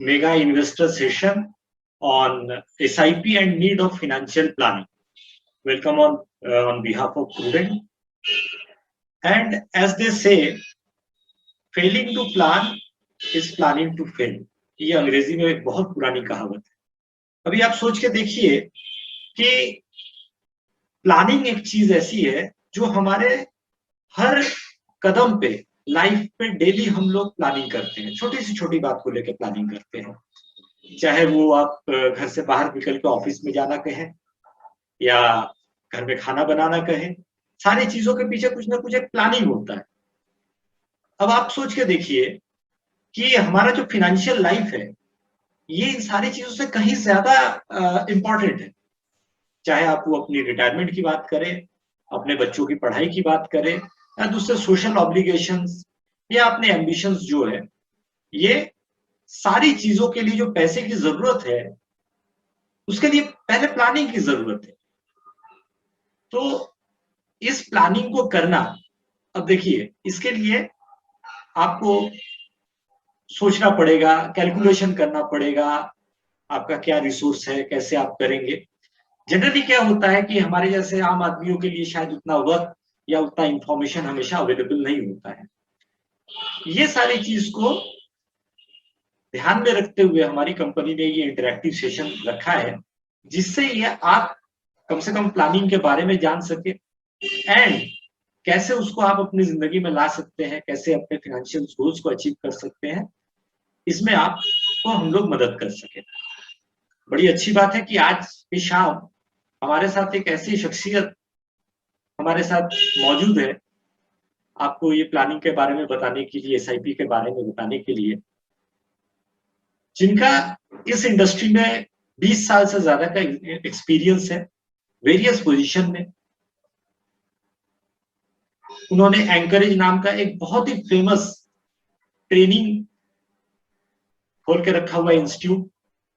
mega investor session on SIP and need of financial planning. Welcome on behalf of Prudent. And as they say, failing to plan is planning to fail. ये अंग्रेजी में एक बहुत पुरानी कहावत है। अभी आप सोच के देखिए कि प्लानिंग एक चीज ऐसी है जो हमारे हर कदम पे, लाइफ पे डेली हम लोग प्लानिंग करते हैं। छोटी सी छोटी बात को लेकर प्लानिंग करते हैं, चाहे वो आप घर से बाहर निकल के ऑफिस में जाना कहें या घर में खाना बनाना कहें, सारी चीजों के पीछे कुछ ना कुछ एक प्लानिंग होता है। अब आप सोच के देखिए कि हमारा जो फाइनेंशियल लाइफ है ये इन सारी चीजों से कहीं ज्यादा इंपॉर्टेंट है। चाहे आप वो अपनी रिटायरमेंट की बात करें, अपने बच्चों की पढ़ाई की बात करें, या दूसरे सोशल ऑब्लिगेशंस या अपने एम्बिशंस जो है, ये सारी चीजों के लिए जो पैसे की जरूरत है उसके लिए पहले प्लानिंग की जरूरत है। तो इस प्लानिंग को करना, अब देखिए इसके लिए आपको सोचना पड़ेगा, कैलकुलेशन करना पड़ेगा, आपका क्या रिसोर्स है, कैसे आप करेंगे। जनरली क्या होता है कि हमारे जैसे आम आदमियों के लिए शायद उतना वक्त या उतना इंफॉर्मेशन हमेशा अवेलेबल नहीं होता है। ये सारी चीज को ध्यान में रखते हुए हमारी कंपनी ने ये इंटरैक्टिव सेशन रखा है, जिससे ये आप कम से कम प्लानिंग के बारे में जान सके एंड कैसे उसको आप अपनी जिंदगी में ला सकते हैं, कैसे अपने फाइनेंशियल गोल्स को अचीव कर सकते हैं, इसमें आपको हम लोग मदद कर सके। बड़ी अच्छी बात है कि आज की शाम हमारे साथ एक ऐसी शख्सियत हमारे साथ मौजूद है, आपको ये प्लानिंग के बारे में बताने के लिए, SIP के बारे में बताने के लिए, जिनका इस इंडस्ट्री में 20 साल से ज्यादा का एक्सपीरियंस है, वेरियस पोजीशन में। उन्होंने एंकरेज नाम का एक बहुत ही फेमस ट्रेनिंग खोल के रखा हुआ इंस्टीट्यूट,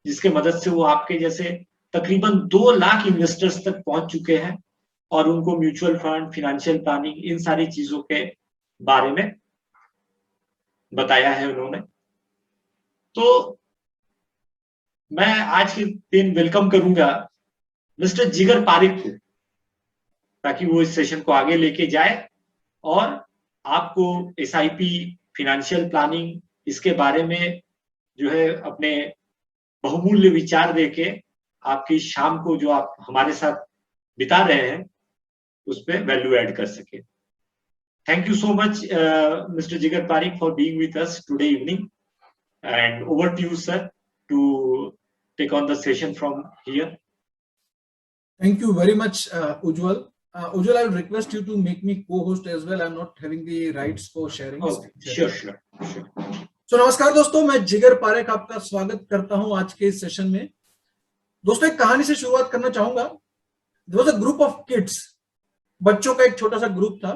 जिसके मदद से वो आपके जैसे तकरीबन 2 लाख इन्वेस्टर्स तक पहुंच चुके हैं और उनको म्यूचुअल फंड, फाइनेंशियल प्लानिंग, इन सारी चीजों के बारे में बताया है उन्होंने। तो मैं आज के दिन वेलकम करूंगा मिस्टर जिगर पारिक को, ताकि वो इस सेशन को आगे लेके जाए और आपको SIP, फाइनेंशियल प्लानिंग, इसके बारे में जो है अपने बहुमूल्य विचार देके आपकी शाम को जो आप हमारे साथ बिता रहे हैं उस पर वैल्यू ऐड कर सके। Thank you so much Mister Jigar Parikh for being with us today evening, and over to you sir to take on the session from here. Thank you very much, Ujjwal. Ujjwal, I will request you to make me co-host as well. I'm not having the rights for sharing. Oh, sure. So, नमस्कार दोस्तों, मैं जिगर पारेख आपका स्वागत करता हूं आज के इस सेशन में। दोस्तों, एक कहानी से शुरुआत करना चाहूंगा। There was a group of kids, बच्चों का एक छोटा सा ग्रुप था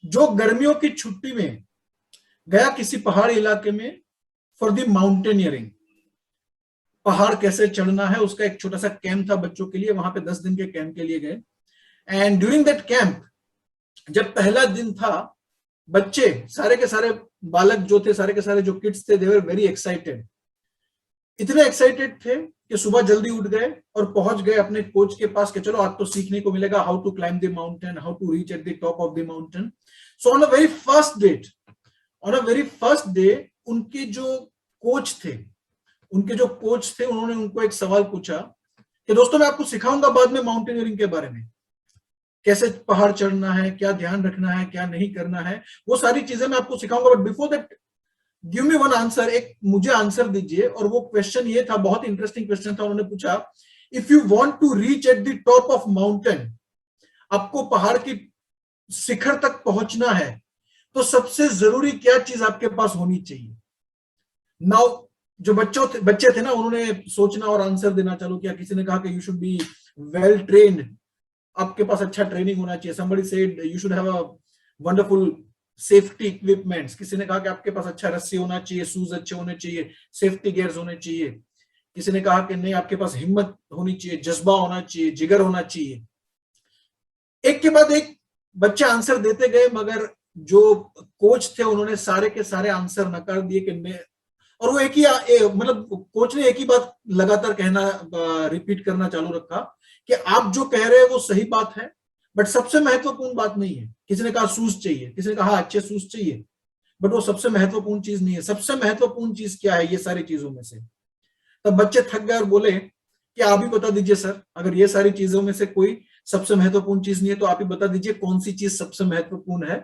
जो गर्मियों की छुट्टी में गया किसी पहाड़ी इलाके में फॉर द माउंटेनियरिंग। पहाड़ कैसे चढ़ना है उसका एक छोटा सा कैंप था बच्चों के लिए। वहां पे 10 दिन के कैंप के लिए गए एंड ड्यूरिंग दैट कैंप, जब पहला दिन था, बच्चे सारे के सारे बालक जो थे, सारे के सारे जो किड्स थे, दे वर वेरी एक्साइटेड। इतने एक्साइटेड थे कि सुबह जल्दी उठ गए और पहुंच गए अपने कोच के पास कि चलो आज तो सीखने को मिलेगा how to climb the mountain, how to reach at the top of the mountain. So on a very first day उनके जो कोच थे उन्होंने उनको एक सवाल पूछा कि दोस्तों मैं आपको सिखाऊंगा बाद में माउंटेनियरिंग के बारे में, कैसे पहाड़ चढ़ना है, क्या ध्यान रखना है, क्या नहीं करना है, वो सारी चीजें मैं आपको सिखाऊंगा, but before that give me one answer, एक मुझे आंसर दीजिए। और वो क्वेश्चन ये था, बहुत इंटरेस्टिंग क्वेश्चन था। उन्होंने पूछा, if you want to reach at the top of mountain, आपको पहाड़ की शिखर तक पहुंचना है तो सबसे जरूरी क्या चीज आपके पास होनी चाहिए। नाउ जो बच्चे थे ना, उन्होंने सोचना और आंसर देना चालू किया। किसी ने कहा कि you should be well trained, आपके पास अच्छा ट्रेनिंग होना चाहिए। somebody said you should have a wonderful safety equipments। किसी ने कहा कि आपके पास अच्छा रस्सी होना चाहिए, शूज अच्छे होने चाहिए, सेफ्टी गियर्स होने चाहिए। किसी ने कहा कि नहीं, आपके पास हिम्मत होनी चाहिए, जज्बा होना चाहिए, जिगर होना चाहिए। एक के बाद एक बच्चे आंसर देते गए, मगर जो कोच थे उन्होंने सारे के सारे आंसर नकार दिए कि और वो मतलब कोच ने एक ही बात लगातार कहना, रिपीट करना चालू रखा कि आप जो कह रहे हैं वो सही बात है, बट सबसे महत्वपूर्ण बात नहीं है। किसी ने कहा शूज चाहिए, किसी ने कहा अच्छे शूज चाहिए, बट वो सबसे महत्वपूर्ण चीज नहीं है। सबसे महत्वपूर्ण चीज क्या है ये सारी चीजों में से? तब बच्चे थक गए और बोले कि आप ही बता दीजिए सर, अगर ये सारी चीजों में से कोई सबसे महत्वपूर्ण चीज नहीं है तो आप ही बता दीजिए कौन सी चीज सबसे महत्वपूर्ण है।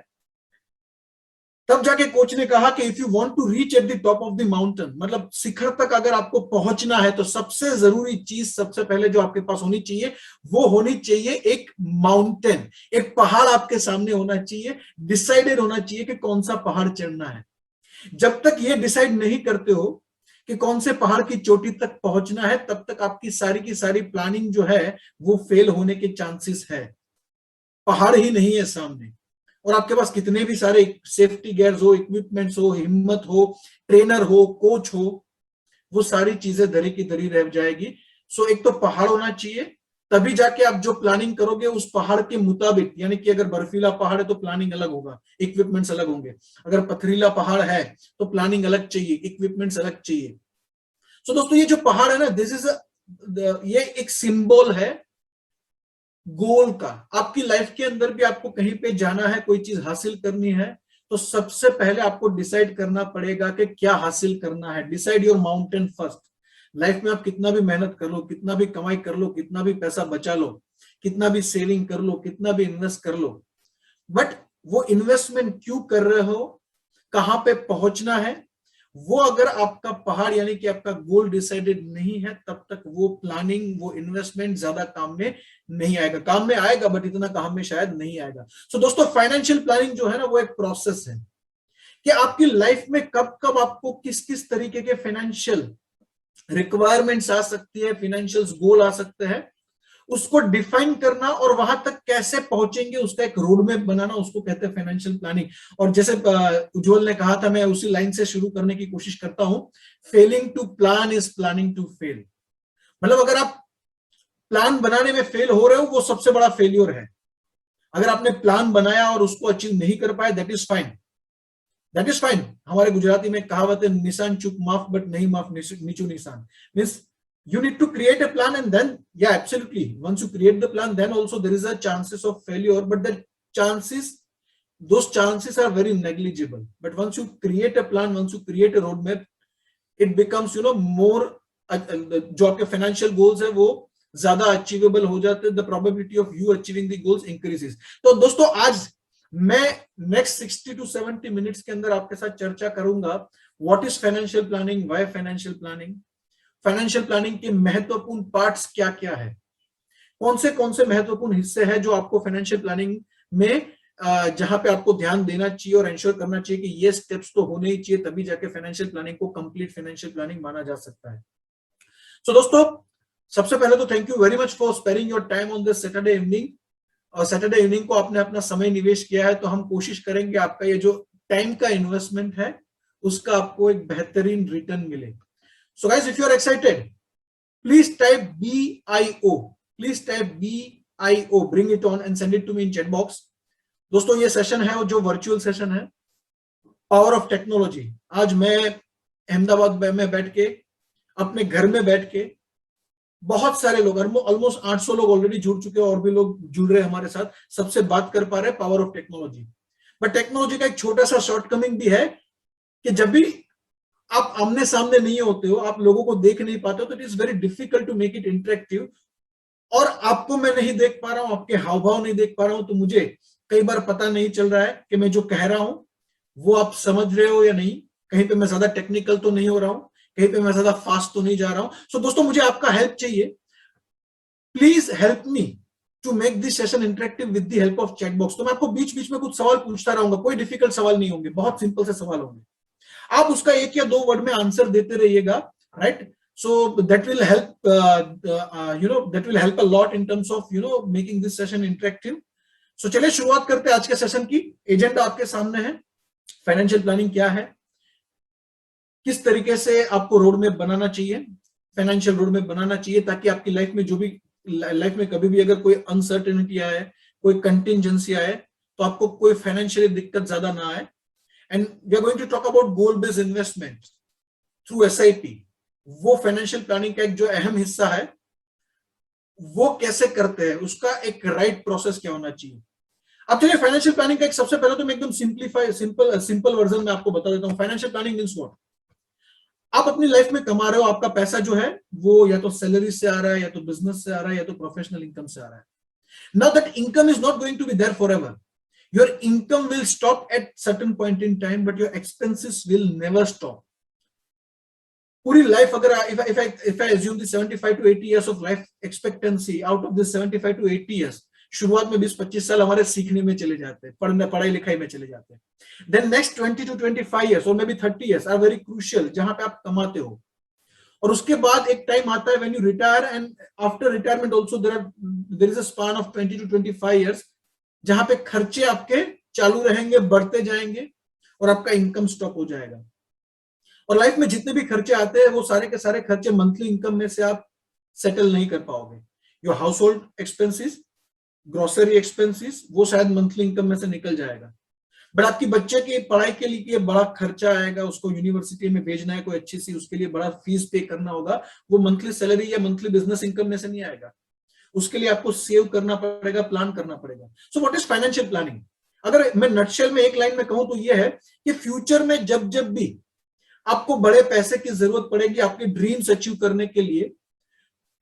तब जाके कोच ने कहा कि if you want to reach at the top of the mountain, मतलब शिखर तक अगर आपको पहुंचना है तो सबसे जरूरी चीज सबसे पहले जो आपके पास होनी चाहिए वो होनी चाहिए एक माउंटेन, एक पहाड़ आपके सामने होना चाहिए, डिसाइडेड होना चाहिए कि कौन सा पहाड़ चढ़ना है। जब तक ये डिसाइड नहीं करते हो कि कौन से पहाड़ की चोटी तक पहुंचना है, तब तक आपकी सारी की सारी प्लानिंग जो है वो फेल होने के चांसेस है। पहाड़ ही नहीं है सामने, और आपके पास कितने भी सारे सेफ्टी गियर्स हो, इक्विपमेंट्स हो, हिम्मत हो, ट्रेनर हो, कोच हो, वो सारी चीजें दरी की दरी रह जाएगी। सो एक तो पहाड़ होना चाहिए, तभी जाके आप जो प्लानिंग करोगे उस पहाड़ के मुताबिक, यानी कि अगर बर्फीला पहाड़ है तो प्लानिंग अलग होगा, इक्विपमेंट्स अलग होंगे। अगर पथरीला पहाड़ है तो प्लानिंग अलग चाहिए, इक्विपमेंट्स अलग चाहिए। सो दोस्तों ये जो पहाड़ है ना, दिस इज ये एक सिंबल है गोल का। आपकी लाइफ के अंदर भी आपको कहीं पे जाना है, कोई चीज हासिल करनी है, तो सबसे पहले आपको डिसाइड करना पड़ेगा कि क्या हासिल करना है। Decide your mountain first. Life में आप कितना भी मेहनत कर लो, कितना भी कमाई कर लो, कितना भी पैसा बचा लो, कितना भी सेविंग कर लो, कितना भी इन्वेस्ट कर लो, बट वो इन्वेस्टमेंट क्यों कर रहे हो, कहां पे पहुंचना है, वो अगर आपका पहाड़ यानी कि आपका गोल डिसाइडेड नहीं है, तब तक वो प्लानिंग, वो इन्वेस्टमेंट ज्यादा काम में नहीं आएगा। काम में आएगा बट इतना काम में शायद नहीं आएगा। सो दोस्तों फाइनेंशियल प्लानिंग जो है ना वो एक प्रोसेस है कि आपकी लाइफ में कब कब आपको किस किस तरीके के फाइनेंशियल रिक्वायरमेंट्स आ सकती है, फाइनेंशियल गोल आ सकते हैं, उसको डिफाइन करना और वहां तक कैसे पहुंचेंगे उसका एक रोड मैप बनाना, उसको कहते हैं फाइनेंशियल प्लानिंग। और जैसे उज्जवल ने कहा था, मैं उसी लाइन से शुरू करने की कोशिश करता हूं, failing to plan is planning to fail. मतलब अगर आप प्लान बनाने में फेल हो रहे हो वो सबसे बड़ा फेलियर है। अगर आपने प्लान बनाया और उसको अचीव नहीं कर पाए, that is fine, that is fine. हमारे गुजराती में कहावत है, निशान चुक माफ बट नहीं माफ नीचू निशान। Means you need to create a plan and then, yeah, absolutely, once you create the plan then also there is a chances of failure, but the chances, those chances are very negligible. But once you create a plan, once you create a roadmap, it becomes more जो आपके financial goals है वो ज्यादा achievable हो जाते हैं, the probability of you achieving the goals increases। तो दोस्तों आज मैं नेक्स्ट 60 to 70 मिनट्स के अंदर आपके साथ चर्चा करूंगा what is financial planning, why financial planning, financial planning के महत्वपूर्ण पार्ट्स क्या क्या है, कौन से महत्वपूर्ण हिस्से हैं जो आपको फाइनेंशियल प्लानिंग में जहां पे आपको ध्यान देना चाहिए और इंश्योर करना चाहिए कि ये स्टेप्स तो होने ही चाहिए, तभी जाके फाइनेंशियल प्लानिंग को कंप्लीट फाइनेंशियल प्लानिंग माना जा सकता है। सो दोस्तों सबसे पहले तो thank you very much for sparing your time on this Saturday evening. और सैटरडे इवनिंग को आपने अपना समय निवेश किया है, तो हम कोशिश करेंगे आपका ये जो टाइम का इन्वेस्टमेंट है उसका आपको एक बेहतरीन रिटर्न मिले। So guys, if you are excited, please type BIO. Please type BIO. Bring it on and send it to me in chat box. दोस्तों ये सेशन है जो वर्चुअल सेशन है, पावर ऑफ टेक्नोलॉजी। आज मैं अहमदाबाद में बैठ के, अपने घर में बैठ के, बहुत सारे लोग, ऑलमोस्ट 800 लोग ऑलरेडी जुड़ चुके हैं और भी लोग जुड़ रहे हैं हमारे साथ, सबसे बात कर पा रहे हैं power of technology. But technology का एक छोटा सा शॉर्टकमिंग भी है कि जब भी आप आमने सामने नहीं होते हो, आप लोगों को देख नहीं पाते हो, तो it is very difficult to make it interactive. और आपको मैं नहीं देख पा रहा हूं, आपके हाव भाव नहीं देख पा रहा हूं, तो मुझे कई बार पता नहीं चल रहा है कि मैं जो कह रहा हूं वो आप समझ रहे हो या नहीं। कहीं पे मैं ज्यादा टेक्निकल तो नहीं हो रहा हूं, कहीं पे मैं ज्यादा फास्ट तो नहीं जा रहा हूं। सो दोस्तों मुझे आपका हेल्प चाहिए, please help me to make this session interactive with the help of chat box. तो मैं आपको बीच बीच में कुछ सवाल पूछता रहूंगा, कोई डिफिकल्ट सवाल नहीं होंगे, बहुत सिंपल से सवाल होंगे, आप उसका एक या दो वर्ड में आंसर देते रहिएगा, right? So that will help that will help a lot in terms of making this session interactive. So चलिए शुरुआत करते हैं आज के सेशन की। एजेंडा आपके सामने है, फाइनेंशियल प्लानिंग क्या है, किस तरीके से आपको रोड मैप बनाना चाहिए, फाइनेंशियल रोड मैप बनाना चाहिए, ताकि आपकी लाइफ में जो भी लाइफ में कभी भी अगर कोई अनसर्टेनिटी आए, कोई कंटिंजेंसी आए, तो आपको कोई फाइनेंशियली दिक्कत ज्यादा ना आए। And we are going to talk about goal-based investment. Through SIP, वो फाइनेंशियल प्लानिंग का एक जो अहम हिस्सा है, वो कैसे करते हैं, उसका एक राइट प्रोसेस क्या होना चाहिए। अब चलिए फाइनेंशियल प्लानिंग का एक सबसे पहले तो मैं एकदम सिंपल वर्जन में आपको बता देता हूं। Financial planning means what? आप अपनी लाइफ में कमा रहे हो, आपका पैसा जो है वो या तो सैलरी से आ रहा है, या तो बिजनेस से आ रहा है, या तो प्रोफेशनल इनकम से आ रहा है। Now that income is not going to be there for ever. Your income will stop at certain point in time, but your expenses will never stop. पूरी लाइफ अगर if I assume the 75 to 80 years of life expectancy, out of this 75 to 80 years, शुरुआत में 20-25 साल हमारे सीखने में चले जाते हैं, पढ़ाई लिखाई में चले जाते हैं. Then next 20 to 25 years or maybe 30 years are very crucial, जहां पे आप कमाते हो. और उसके बाद एक टाइम आता है when you retire, and after retirement also there is a span of 20 to 25 years जहां पे खर्चे आपके चालू रहेंगे, बढ़ते जाएंगे और आपका इनकम स्टॉप हो जाएगा. और लाइफ में जितने भी खर्चे आते हैं वो सारे के सारे खर्चे मंथली इनकम में से आप सेटल नहीं कर पाओगे. Your house hold expenses, grocery expenses, वो शायद मंथली इनकम में से निकल जाएगा. बट आपकी बच्चे की पढ़ाई के लिए बड़ा खर्चा आएगा, उसको यूनिवर्सिटी में भेजना है कोई अच्छी सी, उसके लिए बड़ा फीस पे करना होगा, वो मंथली सैलरी या मंथली बिजनेस इनकम में से नहीं आएगा. उसके लिए आपको सेव करना पड़ेगा, प्लान करना पड़ेगा. सो व्हाट इज फाइनेंशियल प्लानिंग? अगर मैं नटशेल में एक लाइन में कहूं तो ये है कि फ्यूचर में जब जब भी आपको बड़े पैसे की जरूरत पड़ेगी आपके ड्रीम्स अचीव करने के लिए,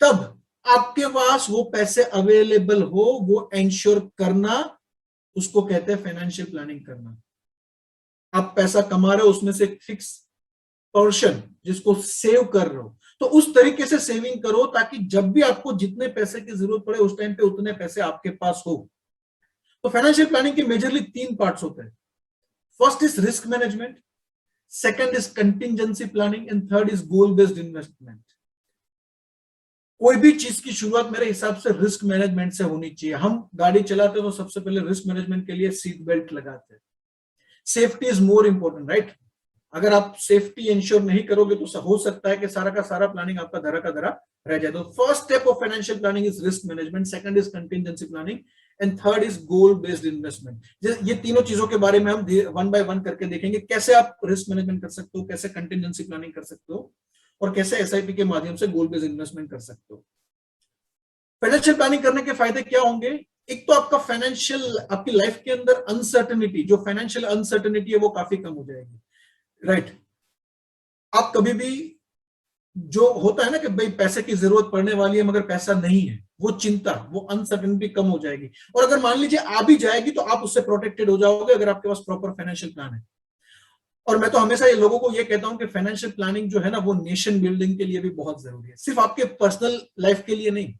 तब आपके पास वो पैसे अवेलेबल हो, वो एंश्योर करना, उसको कहते हैं फाइनेंशियल प्लानिंग करना. आप पैसा कमा रहे हो, उसमें से फिक्स पोर्शन जिसको सेव कर रहे हो, तो उस तरीके से सेविंग करो ताकि जब भी आपको जितने पैसे की जरूरत पड़े उस टाइम पे उतने पैसे आपके पास हो. तो फाइनेंशियल प्लानिंग के मेजरली 3 पार्ट्स होते हैं. First is risk management, second is contingency planning, and third is goal based investment. कोई भी चीज की शुरुआत मेरे हिसाब से रिस्क मैनेजमेंट से होनी चाहिए. हम गाड़ी चलाते हैं तो सबसे पहले रिस्क मैनेजमेंट के लिए सीट बेल्ट लगाते हैं. Safety is more important, right? अगर आप सेफ्टी इंश्योर नहीं करोगे तो हो सकता है कि सारा का सारा प्लानिंग आपका धरा का धरा रह जाए. तो first step of financial planning is risk management, second is contingency planning, and third is goal based investment. ये तीनों चीजों के बारे में हम वन बाय वन करके देखेंगे, कैसे आप रिस्क मैनेजमेंट कर सकते हो, कैसे कंटिंजेंसी प्लानिंग कर सकते हो, और कैसे एसआईपी के माध्यम से गोल बेस्ड इन्वेस्टमेंट कर सकते हो. फाइनेंशियल प्लानिंग करने के फायदे क्या होंगे? एक तो आपका फाइनेंशियल, आपकी लाइफ के अंदर अनसर्टेनिटी, जो फाइनेंशियल अनसर्टेनिटी है वो काफी कम हो जाएगी, राइट? आप कभी भी जो होता है ना कि भाई पैसे की जरूरत पड़ने वाली है मगर पैसा नहीं है, वो चिंता, वो अनसर्टेनिटी कम हो जाएगी. और अगर मान लीजिए आ भी जाएगी तो आप उससे प्रोटेक्टेड हो जाओगे अगर आपके पास प्रॉपर फाइनेंशियल प्लान है. और मैं तो हमेशा ये लोगों को ये कहता हूं कि फाइनेंशियल प्लानिंग जो है ना वो नेशन बिल्डिंग के लिए भी बहुत जरूरी है. सिर्फ आपके पर्सनल लाइफ के लिए नहीं,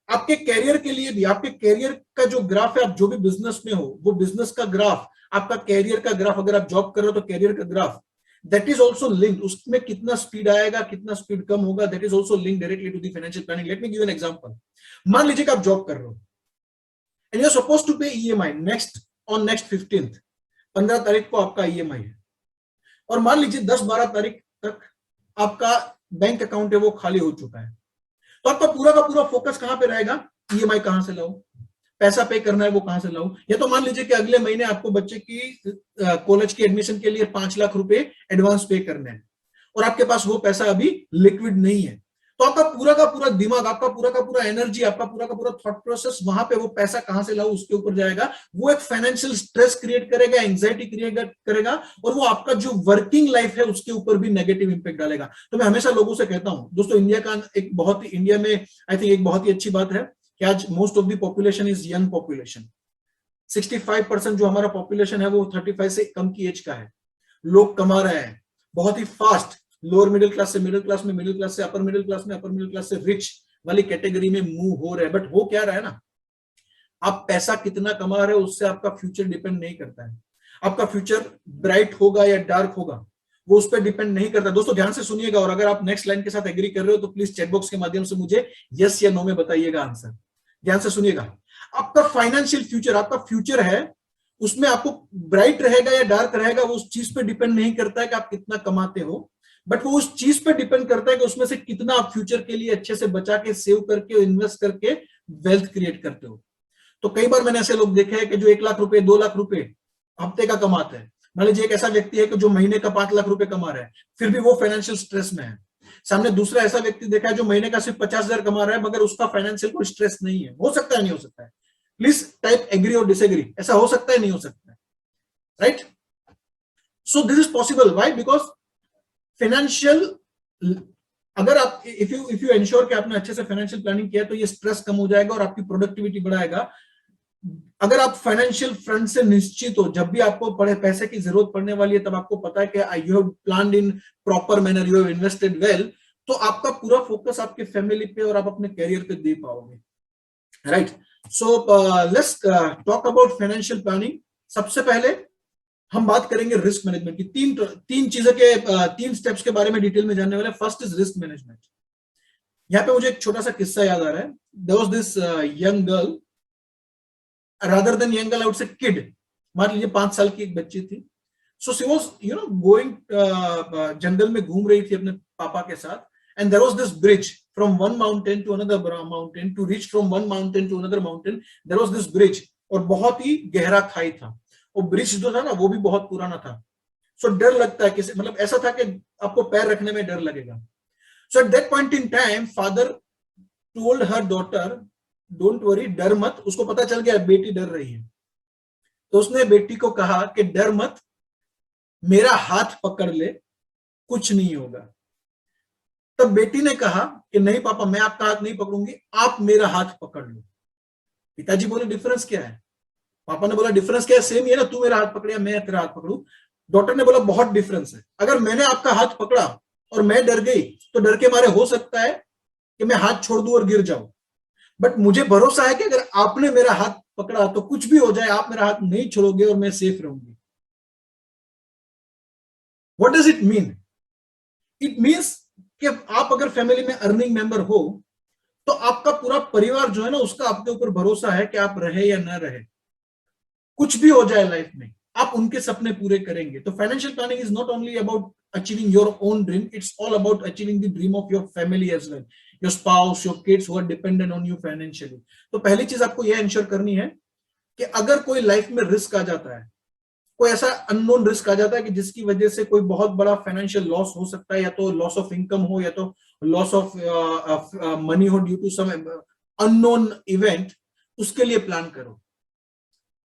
आपके कैरियर के लिए भी. आपके कैरियर का जो ग्राफ है, आप जो भी बिजनेस में हो, वो बिजनेस का ग्राफ, आपका कैरियर का ग्राफ, अगर आप जॉब कर रहे हो तो कैरियर का graph, that is also linked. उसमें कितना स्पीड आएगा, कितना स्पीड कम होगा, that is also linked directly to the financial planning. Let me give an example. मान लीजिए कि आप जॉब कर रहे हो and you are supposed to pay EMI next 15th, 15 तारीख को आपका ईएमआई है. और मान लीजिए 10-12 तारीख तक आपका बैंक अकाउंट है वो खाली हो चुका है. तो आपका पूरा का पूरा फोकस कहां पे रहेगा? ईएमआई कहां से लाऊं, पैसा पे करना है वो कहां से लाऊं. या तो मान लीजिए कि अगले महीने आपको बच्चे की कॉलेज की एडमिशन के लिए 5 लाख रुपए एडवांस पे करने हैं और आपके पास वो पैसा अभी लिक्विड नहीं है. तो आपका पूरा का पूरा दिमाग, आपका पूरा का पूरा एनर्जी, आपका पूरा का पूरा थॉट प्रोसेस वहां पे वो पैसा कहां से लाऊं उसके ऊपर जाएगा. वो एक फाइनेंशियल स्ट्रेस क्रिएट करेगा, एंग्जाइटी क्रिएट करेगा, और वो आपका जो वर्किंग लाइफ है उसके ऊपर भी नेगेटिव इंपैक्ट डालेगा. तो मैं हमेशा लोगों से कहता हूं दोस्तों, इंडिया में आई थिंक एक बहुत ही अच्छी बात है कि आज most of the population is young population. 65% जो हमारा पॉपुलेशन है वो 35 से कम की एज का है. लोग कमा रहे हैं बहुत ही फास्ट. लोअर मिडिल क्लास से मिडिल क्लास में, मिडिल क्लास से अपर मिडिल क्लास में, अपर मिडिल क्लास से रिच वाली कैटेगरी में मूव हो रहे हैं. बट हो क्या रहा है ना, आप पैसा कितना कमा रहे हो उससे आपका फ्यूचर डिपेंड नहीं करता है. आपका फ्यूचर ब्राइट होगा या डार्क होगा वो उस पर डिपेंड नहीं करता. दोस्तों ध्यान से सुनिएगा, और अगर आप नेक्स्ट लाइन के साथ एग्री कर रहे हो तो प्लीज चैट बॉक्स के माध्यम से मुझे यस या नो में बताइएगा आंसर. ध्यान से सुनिएगा. आपका फाइनेंशियल फ्यूचर, आपका फ्यूचर है, उसमें आपको ब्राइट रहेगा या डार्क रहेगा वो उस चीज पे डिपेंड नहीं करता है कि आप कितना कमाते हो, बट वो उस चीज पे डिपेंड करता है कि उसमें से कितना आप फ्यूचर के लिए अच्छे से बचा के, सेव करके, इन्वेस्ट करके वेल्थ क्रिएट करते हो. तो कई बार मैंने ऐसे लोग देखे हैं कि जो 1 लाख रुपए, 2 लाख रुपए हफ्ते का कमाते हैं, मान लीजिए एक ऐसा व्यक्ति है कि जो महीने का 5 लाख रुपए कमा रहा है, फिर भी वो फाइनेंशियल स्ट्रेस में है। सामने दूसरा ऐसा व्यक्ति देखा है जो महीने का सिर्फ 50,000 कमा रहा है, मगर उसका फाइनेंशियल कोई स्ट्रेस नहीं है। हो सकता है, नहीं हो सकता है? प्लीज टाइप एग्री और डिसएग्री। ऐसा हो सकता है, नहीं हो सकता है? Right? So this is possible. Why? Because financial, अगर आप इफ यू एंश्योर कि आपने अच्छे से फाइनेंशियल प्लानिंग किया, तो ये स्ट्रेस कम हो जाएगा और आपकी प्रोडक्टिविटी बढ़ाएगा। अगर आप फाइनेंशियल फ्रंट से निश्चित हो, जब भी आपको पड़े पैसे की जरूरत पड़ने वाली है, तब आपको पता है कि you have planned in proper manner, you have invested well, तो आपका पूरा फोकस आपके फैमिली पे और आप अपने कैरियर पे दे पाओगे। Right? So let's talk about financial planning. सबसे पहले हम बात करेंगे रिस्क मैनेजमेंट की। तीन चीजों के तीन स्टेप्स के बारे में डिटेल में जानने वाले। First is risk management. यहाँ पे मुझे एक छोटा सा किस्सा याद आ रहा है। There was this young girl, rather than young girl, I would say kid, मान लीजिए 5 साल की एक बच्ची थी। So she was, going जंगल में घूम रही थी अपने पापा के साथ, and there was this bridge from one mountain to another mountain, to reach from one mountain to another mountain, there was this bridge, और बहुत ही गहरा खाई था। और ब्रिज जो था ना, वो भी बहुत पुराना था। So डर लगता है कि, मतलब ऐसा था कि आपको पैर रखने में डर लगेगा। So at that point in time, father told her daughter, don't worry, डर मत। उसको पता चल गया बेटी डर रही है, तो उसने बेटी को कहा कि डर मत, मेरा हाथ पकड़ ले, कुछ नहीं होगा। तब बेटी ने कहा कि नहीं पापा, मैं आपका हाथ नहीं पकड़ूंगी, आप मेरा हाथ पकड़ लो। पिताजी बोले डिफरेंस क्या है? पापा ने बोला डिफरेंस क्या है, सेम ही है ना, तू मेरा हाथ पकड़े, मैं तेरा हाथ पकड़ू। डॉक्टर ने बोला बहुत डिफरेंस है। अगर मैंने आपका हाथ पकड़ा और मैं डर गई, तो डर के मारे हो सकता है कि मैं हाथ छोड़ दूं और गिर जाऊं, बट मुझे भरोसा है कि अगर आपने मेरा हाथ पकड़ा तो कुछ भी हो जाए, आप मेरा हाथ नहीं छोड़ोगे और मैं सेफ रहूंगी। What does it mean? It means कि आप अगर फैमिली में अर्निंग मेंबर हो, तो आपका पूरा परिवार जो है ना, उसका आपके ऊपर भरोसा है कि आप रहे या ना रहे, कुछ भी हो जाए लाइफ में, आप उनके सपने पूरे करेंगे। तो financial planning is not only about achieving your own dream, it's all about achieving the dream of your family as well, your spouse, your kids who are dependent on you financially। तो पहली चीज आपको यह ensure करनी है कि अगर कोई लाइफ में रिस्क आ जाता है, कोई ऐसा अननोन रिस्क आ जाता है कि जिसकी वजह से कोई बहुत बड़ा फाइनेंशियल लॉस हो सकता है, या तो लॉस ऑफ इनकम हो, या तो लॉस ऑफ मनी हो due to some unknown event, उसके लिए प्लान करो।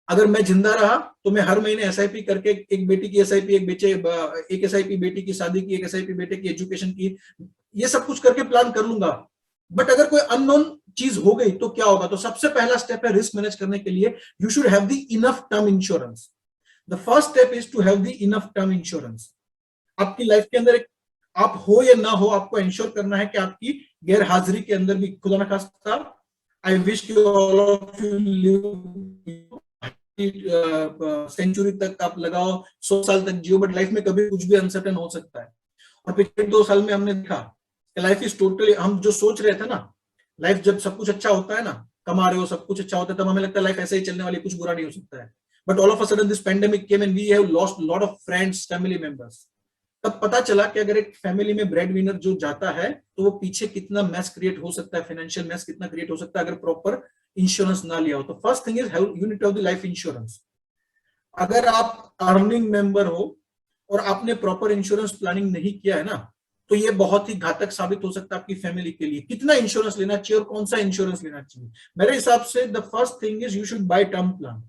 अगर मैं जिंदा रहा तो मैं हर महीने एसआईपी करके, एक बेटी की एसआईपी, एक एसआईपी बेटी की शादी की, एक एसआईपी बेटे की एजुकेशन की, ये सब कुछ करके प्लान कर लूंगा। बट अगर कोई अननोन चीज हो गई तो क्या होगा? तो सबसे पहला स्टेप है रिस्क मैनेज करने के लिए, you should have the enough term insurance. The first step is to have the enough term insurance. आपकी लाइफ के अंदर आप हो या ना हो, आपको इंश्योर करना है कि आपकी गैर हाजिरी के अंदर भी, खुदा न खास्ता, I wish you all of you live century तक आप लगाओ, 100 साल तक जियो, बट लाइफ में कभी कुछ भी अनसर्टेन हो सकता है। और पिछले 2 साल में हमने देखा लाइफ इज टोटली, हम जो सोच रहे थे ना, लाइफ जब सब कुछ अच्छा होता है ना, कमा रहे हो, सब कुछ अच्छा होता है, तब हमें लगता है लाइफ ऐसे ही चलने वाली, कुछ बुरा नहीं हो सकता है। But all of a sudden this pandemic came and we have lost lot of friends, family members. तब पता चला कि अगर एक फैमिली में ब्रेड विनर जो जाता है, तो वो पीछे कितना मैस क्रिएट हो सकता है, फाइनेंशियल मैस कितना क्रिएट हो सकता है अगर प्रॉपर इंश्योरेंस ना लिया हो। तो first thing is you need to have the life insurance. अगर आप अर्निंग मेंबर हो और आपने प्रॉपर इंश्योरेंस प्लानिंग नहीं किया है ना, तो ये बहुत ही घातक साबित हो सकता है आपकी फैमिली के लिए। कितना इंश्योरेंस लेना चाहिए और कौन सा इंश्योरेंस लेना चाहिए? मेरे हिसाब से the first thing is you should by term plan.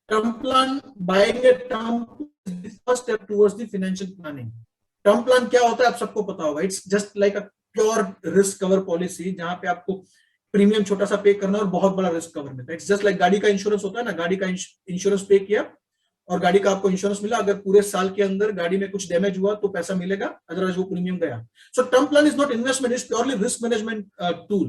Term plan, buying a term is the first step towards the financial planning. Term plan क्या होता है आप सबको पता होगा। It's just like a pure risk cover policy, जहां पे आपको प्रीमियम छोटा सा पे करना और बहुत बड़ा रिस्क कवर मिलता है। इट्स जस्ट लाइक गाड़ी का इंश्योरेंस होता है ना, गाड़ी का इंश्योरेंस पे किया और गाड़ी का आपको इंश्योरेंस मिला, अगर पूरे साल के अंदर गाड़ी में कुछ डैमेज हुआ तो पैसा मिलेगा, अदरवाइज वो प्रीमियम गया। So term plan is not investment, is purely risk management tool.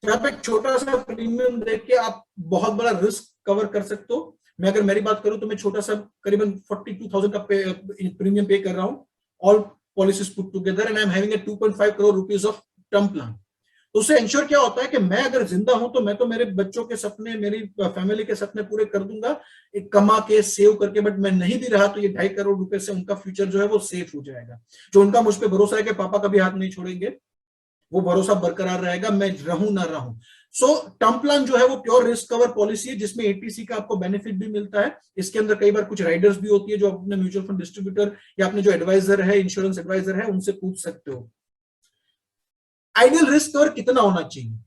यहाँ पे छोटा सा प्रीमियम देख के आप बहुत बड़ा रिस्क कवर कर सकते हो। मैं अगर मेरी बात करूं तो मैं छोटा सा करीबन 42,000 का प्रीमियम पे कर रहा हूं, all policies put together, and I am having a 2.5 crore rupees of term plan. तो उससे इंश्योर क्या होता है कि मैं अगर जिंदा हूं तो मैं तो मेरे बच्चों के सपने, मेरी फैमिली के सपने पूरे कर दूंगा, एक कमा के सेव करके। बट मैं नहीं भी रहा तो ये 2.5 करोड़ रुपए से उनका फ्यूचर जो है वो सेफ हो जाएगा। जो उनका मुझ पर भरोसा है कि पापा कभी हाथ नहीं छोड़ेंगे, वो भरोसा बरकरार रहेगा, मैं रहूं ना रहूं। सो टर्म प्लान जो है वो प्योर रिस्क कवर पॉलिसी है, जिसमें एटीसी का आपको बेनिफिट भी मिलता है। इसके अंदर कई बार कुछ राइडर्स भी होती है जो अपने म्यूचुअल फंड डिस्ट्रीब्यूटर या अपने जो एडवाइजर है, इंश्योरेंस एडवाइजर है, उनसे पूछ सकते हो। आइडियल रिस्क कवर कितना होना चाहिए?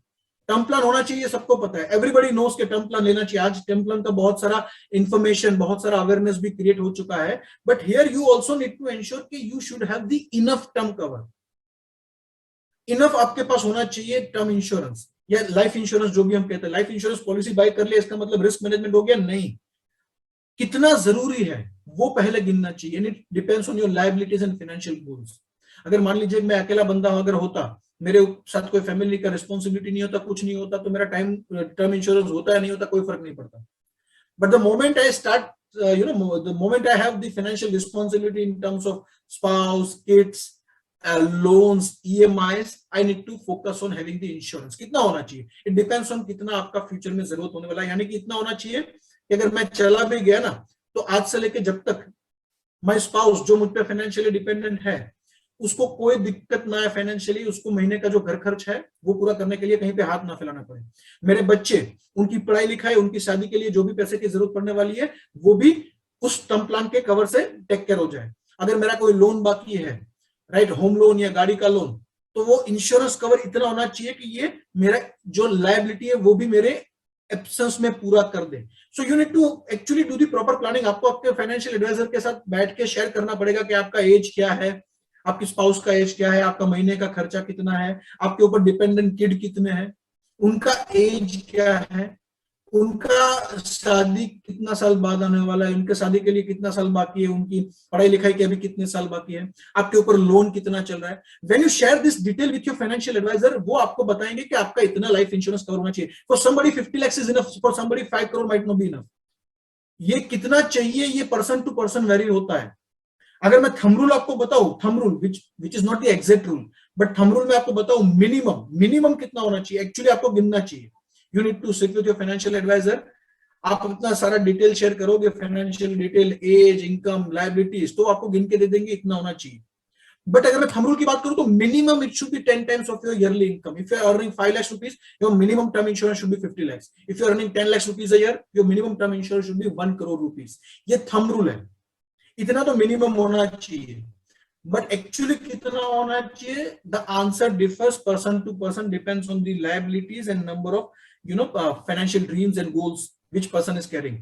टर्म प्लान होना चाहिए, सबको पता है, एवरीबडी नोस के टर्म प्लान लेना चाहिए। आज टर्म प्लान का बहुत सारा इंफॉर्मेशन, बहुत सारा अवेयरनेस भी क्रिएट हो चुका है, but here you also need to ensure कि you should have the enough term cover. Enough आपके पास होना चाहिए टर्म इंश्योरेंस या लाइफ इंश्योरेंस, जो भी हम कहते हैं। लाइफ इंश्योरेंस पॉलिसी बाय कर लिया, इसका मतलब रिस्क मैनेजमेंट हो गया? नहीं। कितना जरूरी है वो पहले गिनना चाहिए। It depends on your liabilities and financial goals. अगर मान लीजिए मैं अकेला बंदा अगर होता, मेरे साथ कोई फैमिली का रिस्पॉन्सिबिलिटी नहीं होता, कुछ नहीं होता, तो मेरा टर्म इंश्योरेंस होता या नहीं होता कोई फर्क नहीं पड़ता। But the moment I start, the moment I have the financial responsibility in terms of spouse, kids, loans, EMIs, I need to focus on having the insurance. कितना होना चाहिए? It depends on कितना आपका फ्यूचर में जरूरत होने वाला है। यानी कि इतना होना चाहिए कि अगर मैं चला भी गया ना, तो आज से लेके जब तक माय स्पाउस जो मुझ पे फाइनेंशियली डिपेंडेंट है, उसको कोई दिक्कत ना है फाइनेंशियली, उसको महीने का जो घर खर्च है वो पूरा करने के लिए कहीं पे हाथ ना फैलाना पड़े। मेरे बच्चे, उनकी पढ़ाई लिखाई, उनकी शादी के लिए जो भी पैसे की जरूरत पड़ने वाली है, वो भी उस टर्म प्लान के कवर से टेक केयर हो जाए। अगर मेरा कोई लोन बाकी है, राइट, होम लोन या गाड़ी का लोन, तो वो इंश्योरेंस कवर इतना होना चाहिए कि ये मेरा जो लायबिलिटी है वो भी मेरे एब्सेंस में पूरा कर दे। So you need to actually do the proper planning. आपको आपके फाइनेंशियल एडवाइजर के साथ बैठ के शेयर करना पड़ेगा कि आपका एज क्या है, आपकी स्पाउस का एज क्या है, आपका महीने का खर्चा कितना है, आपके ऊपर डिपेंडेंट किड कितने हैं, उनका एज क्या है, उनका शादी कितना साल बाद आने वाला है, उनके शादी के लिए कितना साल बाकी है, उनकी पढ़ाई लिखाई के अभी कितने साल बाकी है, आपके ऊपर लोन कितना चल रहा है। When you share this detail with your financial advisor, वो आपको बताएंगे कि आपका इतना लाइफ इंश्योरेंस कवर होना चाहिए। For somebody 50 lakhs is enough, for somebody 5 crore might not be enough. ये कितना चाहिए, ये पर्सन टू पर्सन वेरी होता है। अगर मैं थंब रूल आपको बताऊं, thumb rule which is not the exact rule, but thumb rule में आपको बताऊं मिनिमम कितना होना चाहिए, एक्चुअली आपको गिनना चाहिए। You need to sit with your financial advisor. आप इतना सारा डिटेल शेयर करोगे, financial detail, age, income, liabilities, तो आपको गिन के दे देंगे इतना होना चाहिए। बट अगर मैं थंब रूल की बात करूं तो minimum it should be 10 times of your yearly income. If you are earning 5 lakhs rupees, your minimum term insurance should be 50 lakhs। If you are earning 10 lakhs rupees a year, your minimum term insurance should be 1 crore rupees। ये thumb rule है, इतना तो minimum होना चाहिए। But actually कितना होना चाहिए, the answer differs person to person, depends on the liabilities and number of financial dreams and goals which person is carrying.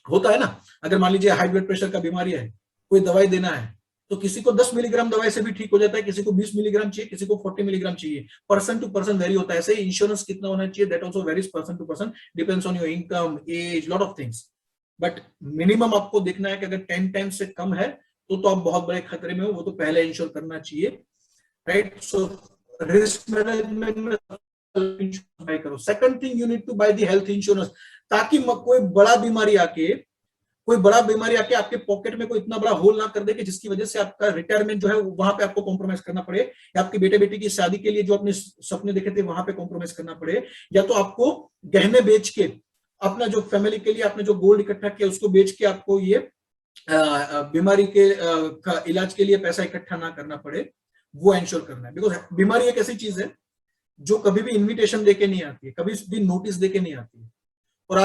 होता है ना, अगर मान लीजिए हाई ब्लड प्रेशर का बीमारी है, कोई दवाई देना है, तो किसी को 10 मिलीग्राम दवाई से भी ठीक हो जाता है, किसी को 20 मिलीग्राम चाहिए, किसी को 40 मिलीग्राम चाहिए। पर्सन टू पर्सन वेरी होता है। ऐसे ही इंश्योरेंस कितना होना चाहिए, that also varies person to person, depends on your income, age, lot of things. But minimum आपको देखना है कि अगर 10 times से कम है तो आप बहुत बड़े खतरे में हो, वो तो पहले इंश्योर करना चाहिए, राइट। सो रिस्क मैनेजमेंट में बाय करो। Second thing, you need to buy the health insurance, ताकि कोई बड़ा बीमारी आके आपके पॉकेट में कोई इतना बड़ा होल ना कर दे कि जिसकी वजह से आपका रिटायरमेंट जो है वहां पे आपको कॉम्प्रोमाइज करना पड़े, या आपके बेटे बेटी की शादी के लिए जो अपने सपने देखे थे वहां पे कॉम्प्रोमाइज करना पड़े, या तो आपको गहने बेच के अपना जो फैमिली के लिए आपने जो गोल्ड इकट्ठा किया उसको बेच के आपको ये बीमारी के इलाज के लिए पैसा इकट्ठा ना करना पड़े, वो इंश्योर करना है। बिकॉज बीमारी एक ऐसी चीज है जो कभी भी इन्विटेशन देके नहीं आती है, कभी भी नोटिस देके नहीं आती है। और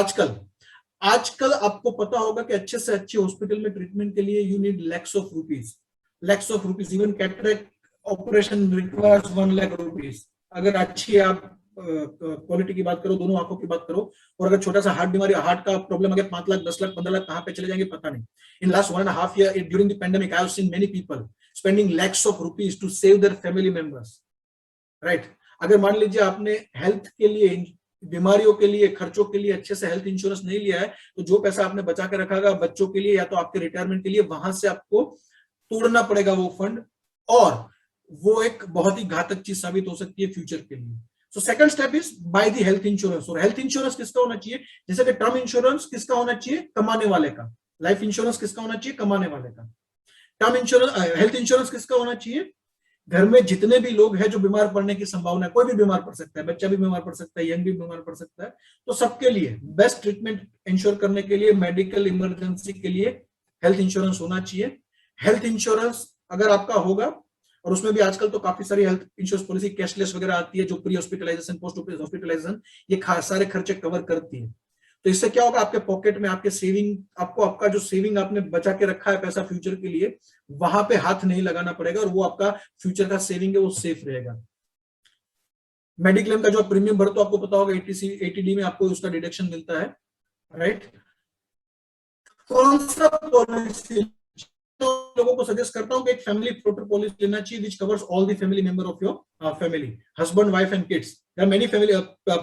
आजकल आपको पता होगा कि अच्छे से अच्छे हॉस्पिटल में ट्रीटमेंट के लिए you need lakhs of rupees। Even cataract operation requires 1 lakh rupees। अगर अच्छी आप क्वालिटी की बात करो, दोनों आंखों की बात करो, और अगर छोटा सा हार्ट बीमारी, हार्ट का प्रॉब्लम अगर 5 लाख 10 लाख 15 लाख कहां पे चले जाएंगे पता नहीं। In last 1.5 year during the pandemic I have seen many people spending lakhs of rupees to save their family members, right. अगर मान लीजिए आपने हेल्थ के लिए, बीमारियों के लिए, खर्चों के लिए अच्छे से हेल्थ इंश्योरेंस नहीं लिया है, तो जो पैसा आपने बचा के रखा बच्चों के लिए या तो आपके रिटायरमेंट के लिए, वहां से आपको तोड़ना पड़ेगा वो फंड, और वो एक बहुत ही घातक चीज साबित हो सकती है फ्यूचर के लिए। So second step is by the health insurance. और हेल्थ इंश्योरेंस किसका होना चाहिए, जैसे कि टर्म इंश्योरेंस किसका होना चाहिए, कमाने वाले का। लाइफ इंश्योरेंस किसका होना चाहिए, कमाने वाले का। टर्म इंश्योरेंस, हेल्थ इंश्योरेंस किसका होना चाहिए, घर में जितने भी लोग हैं जो बीमार पड़ने की संभावना है, कोई भी बीमार पड़ सकता है, बच्चा भी बीमार पड़ सकता है, यंग भी बीमार पड़ सकता है, तो सबके लिए बेस्ट ट्रीटमेंट इंश्योर करने के लिए, मेडिकल इमरजेंसी के लिए हेल्थ इंश्योरेंस होना चाहिए। हेल्थ इंश्योरेंस अगर आपका होगा और उसमें भी आजकल तो काफी सारी हेल्थ इंश्योरेंस पॉलिसी कैशलेस वगैरह आती है जो प्री हॉस्पिटलाइजेशन पोस्ट हॉस्पिटलाइजेशन ये सारे खर्चे कवर करती है। तो इससे क्या होगा, आपके पॉकेट में आपके सेविंग, आपको आपका जो सेविंग आपने बचा के रखा है पैसा फ्यूचर के लिए, वहां पे हाथ नहीं लगाना पड़ेगा और वो आपका फ्यूचर का सेविंग है वो सेफ रहेगा। मेडिक्लेम का जो प्रीमियम भरते हो आपको पता होगा 80D में आपको उसका डिडक्शन मिलता है, राइट। कौन सा पॉलिसी तो लोगों को सजेस्ट करता हूं कि एक फैमिली फ्लोटर पॉलिसी लेना चाहिए which covers all the family member of your family, husband, wife and kids. There are many family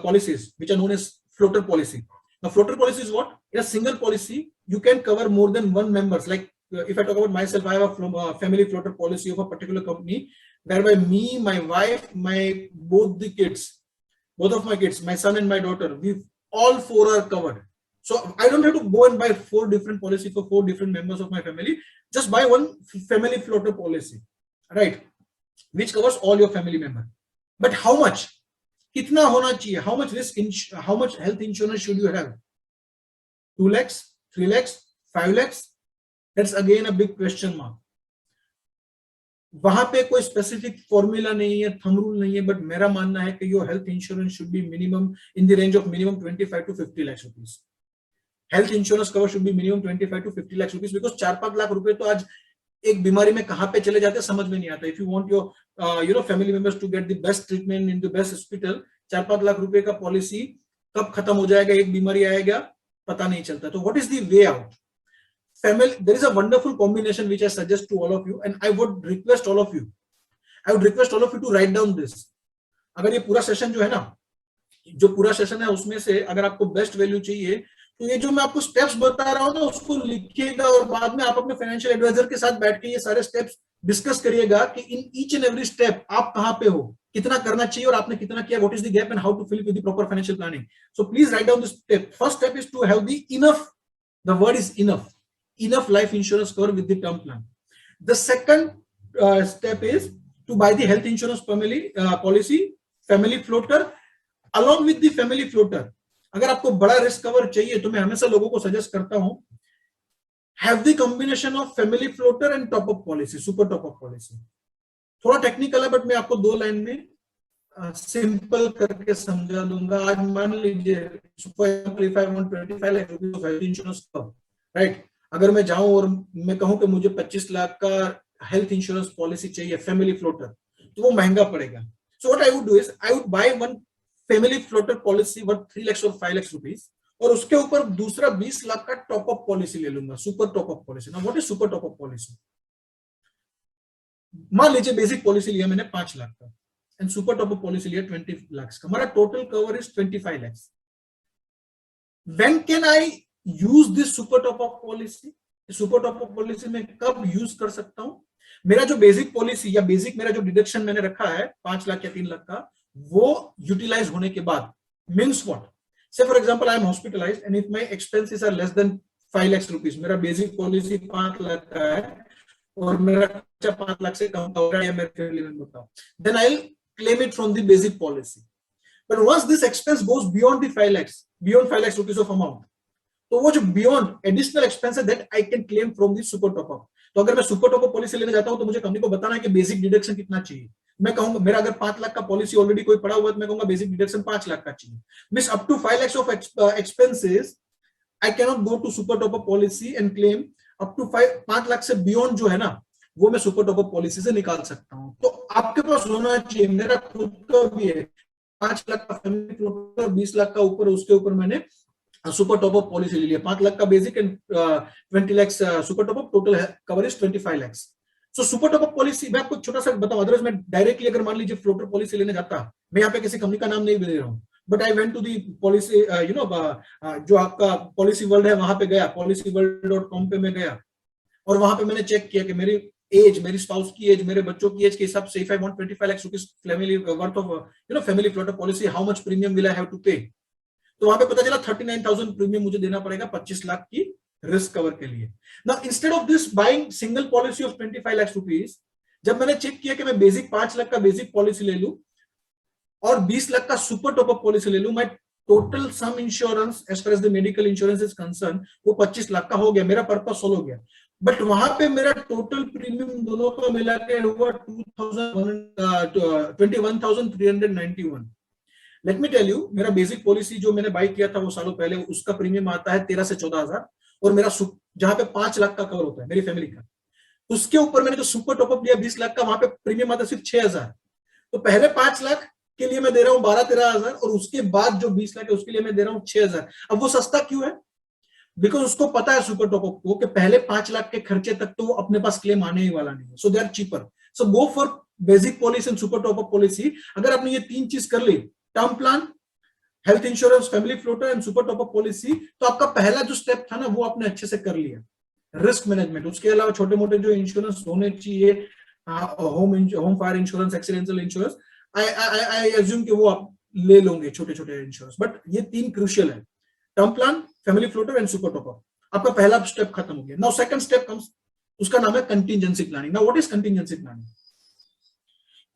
policies which are known as floater policy. Now floater policy is what? In a single policy you can cover more than one members. Like if I talk about myself, I have a family floater policy of a particular company whereby me, my wife, both of my kids, my son and my daughter, we all four are covered. So I don't have to go and buy 4 different policies for 4 different members of my family. Just buy one family floater policy, right, which covers all your family member. But how much? कितना होना चाहिए? How much how much health insurance should you have? 2 lakhs, 3 lakhs, 5 lakhs? That's again a big question mark. वहां पे कोई specific formula नहीं है, thumb rule नहीं है, बट मेरा मानना है कि your health insurance should B minimum in the range of minimum 25 to 50 lakhs rupees. Health insurance cover should be minimum 25 to 50 lakhs rupees, because 4-5 lakh रुपए तो आज एक बीमारी में कहां पे चले जाते हैं समझ में नहीं आता। If you want your family members to get the best treatment in the best hospital, 4-5 lakh रुपए का पॉलिसी कब खत्म हो जाएगा, एक बीमारी आएगा पता नहीं चलता। तो what is the way out? Family, there is a wonderful combination which I suggest to all of you, and I would request all of you to write down this. अगर ये पूरा सेशन जो है ना, जो पूरा सेशन है उसमें से अगर आपको बेस्ट वैल्यू चाहिए तो ये जो मैं आपको स्टेप्स बता रहा हूं ना उसको लिखिएगा और बाद में आप अपने फाइनेंशियल एडवाइजर के साथ बैठ के ये सारे स्टेप्स डिस्कस करिएगा कि in each and every step आप कहां पे हो, कितना करना चाहिए और आपने कितना किया, what is the gap and how to fill with the proper financial planning. So please write down this step. First step is to have the enough, the word is enough life insurance cover with the term plan. The second step is to buy the health insurance policy, family floater, along with the family floater. अगर आपको बड़ा risk cover चाहिए तो मैं हमेशा लोगों को suggest करता हूं have the combination of family floater and top up policy, super top up policy. थोड़ा टेक्निकल है बट मैं आपको 2 लाइन में सिंपल करके समझा दूंगा. आज मान लीजिए for example if I want 25 lakh rupees of health insurance cover, right? अगर मैं जाऊं और मैं कहूं कि मुझे 25 लाख का हेल्थ इंश्योरेंस पॉलिसी चाहिए फैमिली फ्लोटर, तो वो महंगा पड़ेगा. So what I would do is I would by one family floater policy worth 3 lakhs और 5 lakhs रुपीस और उसके ऊपर दूसरा 20 लाख का टॉप अप पॉलिसी ले लूंगा, super top up policy. Now what is super top up policy? मान लीजिए बेसिक पॉलिसी लिया मैंने 5 लाख का and super top up policy लिया 20 lakhs का. हमारा total cover is 25 lakhs. When can I use this super top up policy? Super top up policy में कब यूज कर सकता हूं? मेरा जो बेसिक पॉलिसी या बेसिक मेरा जो डिडक्शन मैंने रखा है 5 लाख या 3 लाख का, वो यूटिलाइज होने के बाद. Means what? Say for example I am hospitalised and if my expenses are less than 5 lakhs rupees, मेरा बेसिक पॉलिसी 5 लाख का है और मेरा खर्चा 5 लाख से कम हो रहा है या मेरे फैमिली मेंबर का, then I will claim it from the basic policy. But once this expense goes beyond the 5 lakhs, beyond 5 lakhs rupees of amount, तो वो जो बियॉन्ड एडिशनल एक्सपेंस है that I can claim from the super top up. तो अगर मैं super top up policy लेने जाता हूं तो मुझे कंपनी को बताना है कि बेसिक डिडक्शन कितना चाहिए. मैं कहूंगा मेरा अगर 5 लाख का पॉलिसी ऑलरेडी कोई पड़ा हुआ है तो मैं कहूंगा बेसिक डिडक्शन 5 लाख का चाहिए. Means up to 5 lakhs of expenses I can not go to super top up policy and claim. Up to 5 lakh से बियॉन्ड जो है ना वो मैं सुपर टॉप अप पॉलिसी से निकाल सकता हूं. तो आपके पास होना चाहिए. मेरा खुद का भी है 5 लाख का फैमिली फ्लोटर, 20 लाख का ऊपर उसके ऊपर मैंने सुपर टॉप अप पॉलिसी ले लिया. 5 लाख का basic and 20 lakhs super top up, total cover is 25 lakhs. So super top up policy मैं आपको छोटा सा बताऊं, अदरवाइज मैं डायरेक्टली अगर मान लीजिए फ्लोटर पॉलिसी लेने जाता, मैं यहाँ पे किसी कंपनी का नाम नहीं दे रहा हूँ, but I went to the policy जो आपका पॉलिसी वर्ल्ड है वहां पे गया, policyworld.com पे मैं गया और वहां पे मैंने चेक किया कि मेरी एज, मेरी स्पाउस की एज, मेरे बच्चों की एज के हिसाब से if I want 25 lakhs rupees family worth of family floater policy, how much premium will I have to pay? तो वहां पे पता चला 39,000 प्रीमियम मुझे देना पड़ेगा 25 लाख की रिस्क कवर के लिए. Now instead of this buying single policy of 25 lakhs rupees, जब मैंने चेक किया कि मैं बेसिक 5 लाख का बेसिक पॉलिसी ले लूं और 20 लाख का सुपर टॉप अप पॉलिसी ले लूं, मैं total sum insurance as far as the medical insurance is concern वो 25 लाख का हो गया. मेरा पर्पस सोल्व हो गया. बट वहां पे मेरा टोटल प्रीमियम दोनों का मिला के हुआ 21,391। लेट मी टेल यू, मेरा बेसिक पॉलिसी जो मैंने बाई किया था वो सालों पहले, उसका प्रीमियम आता है 13 से 14,000, और मेरा जहां पे 5 लाख का कवर होता है मेरी फैमिली का, उसके ऊपर मैंने जो सुपर टॉपअप लिया 20 लाख का, वहां पे प्रीमियम आता है सिर्फ 6,000। तो पहले 5 लाख के लिए मैं दे रहा हूँ 12-13,000, और उसके बाद जो 20 लाख है उसके लिए मैं दे रहा हूँ 6,000। अब वो सस्ता क्यों है? बिकॉज उसको पता है सुपर टॉपअप को कि पहले 5 लाख के खर्चे तक तो वो अपने पास क्लेम आने ही वाला नहीं है, so they are cheaper. So go for basic policy and super top up policy. अगर आपने ये 3 चीज कर ली, term plan, health insurance, family floater and super top up policy, तो आपका पहला जो स्टेप था ना वो आपने अच्छे से कर लिया। रिस्क मैनेजमेंट, उसके अलावा छोटे मोटे जो इंश्योरेंस होने चाहिए, home fire insurance, accidental insurance, I assume कि वो आप ले लोगे छोटे छोटे इंश्योरेंस, बट ये 3 क्रूशियल है, term plan, family floater and super top up. आपका पहला स्टेप खत्म हो गया। नाउ सेकंड स्टेप कम्स, उसका नाम है contingency planning. Now what is contingency planning?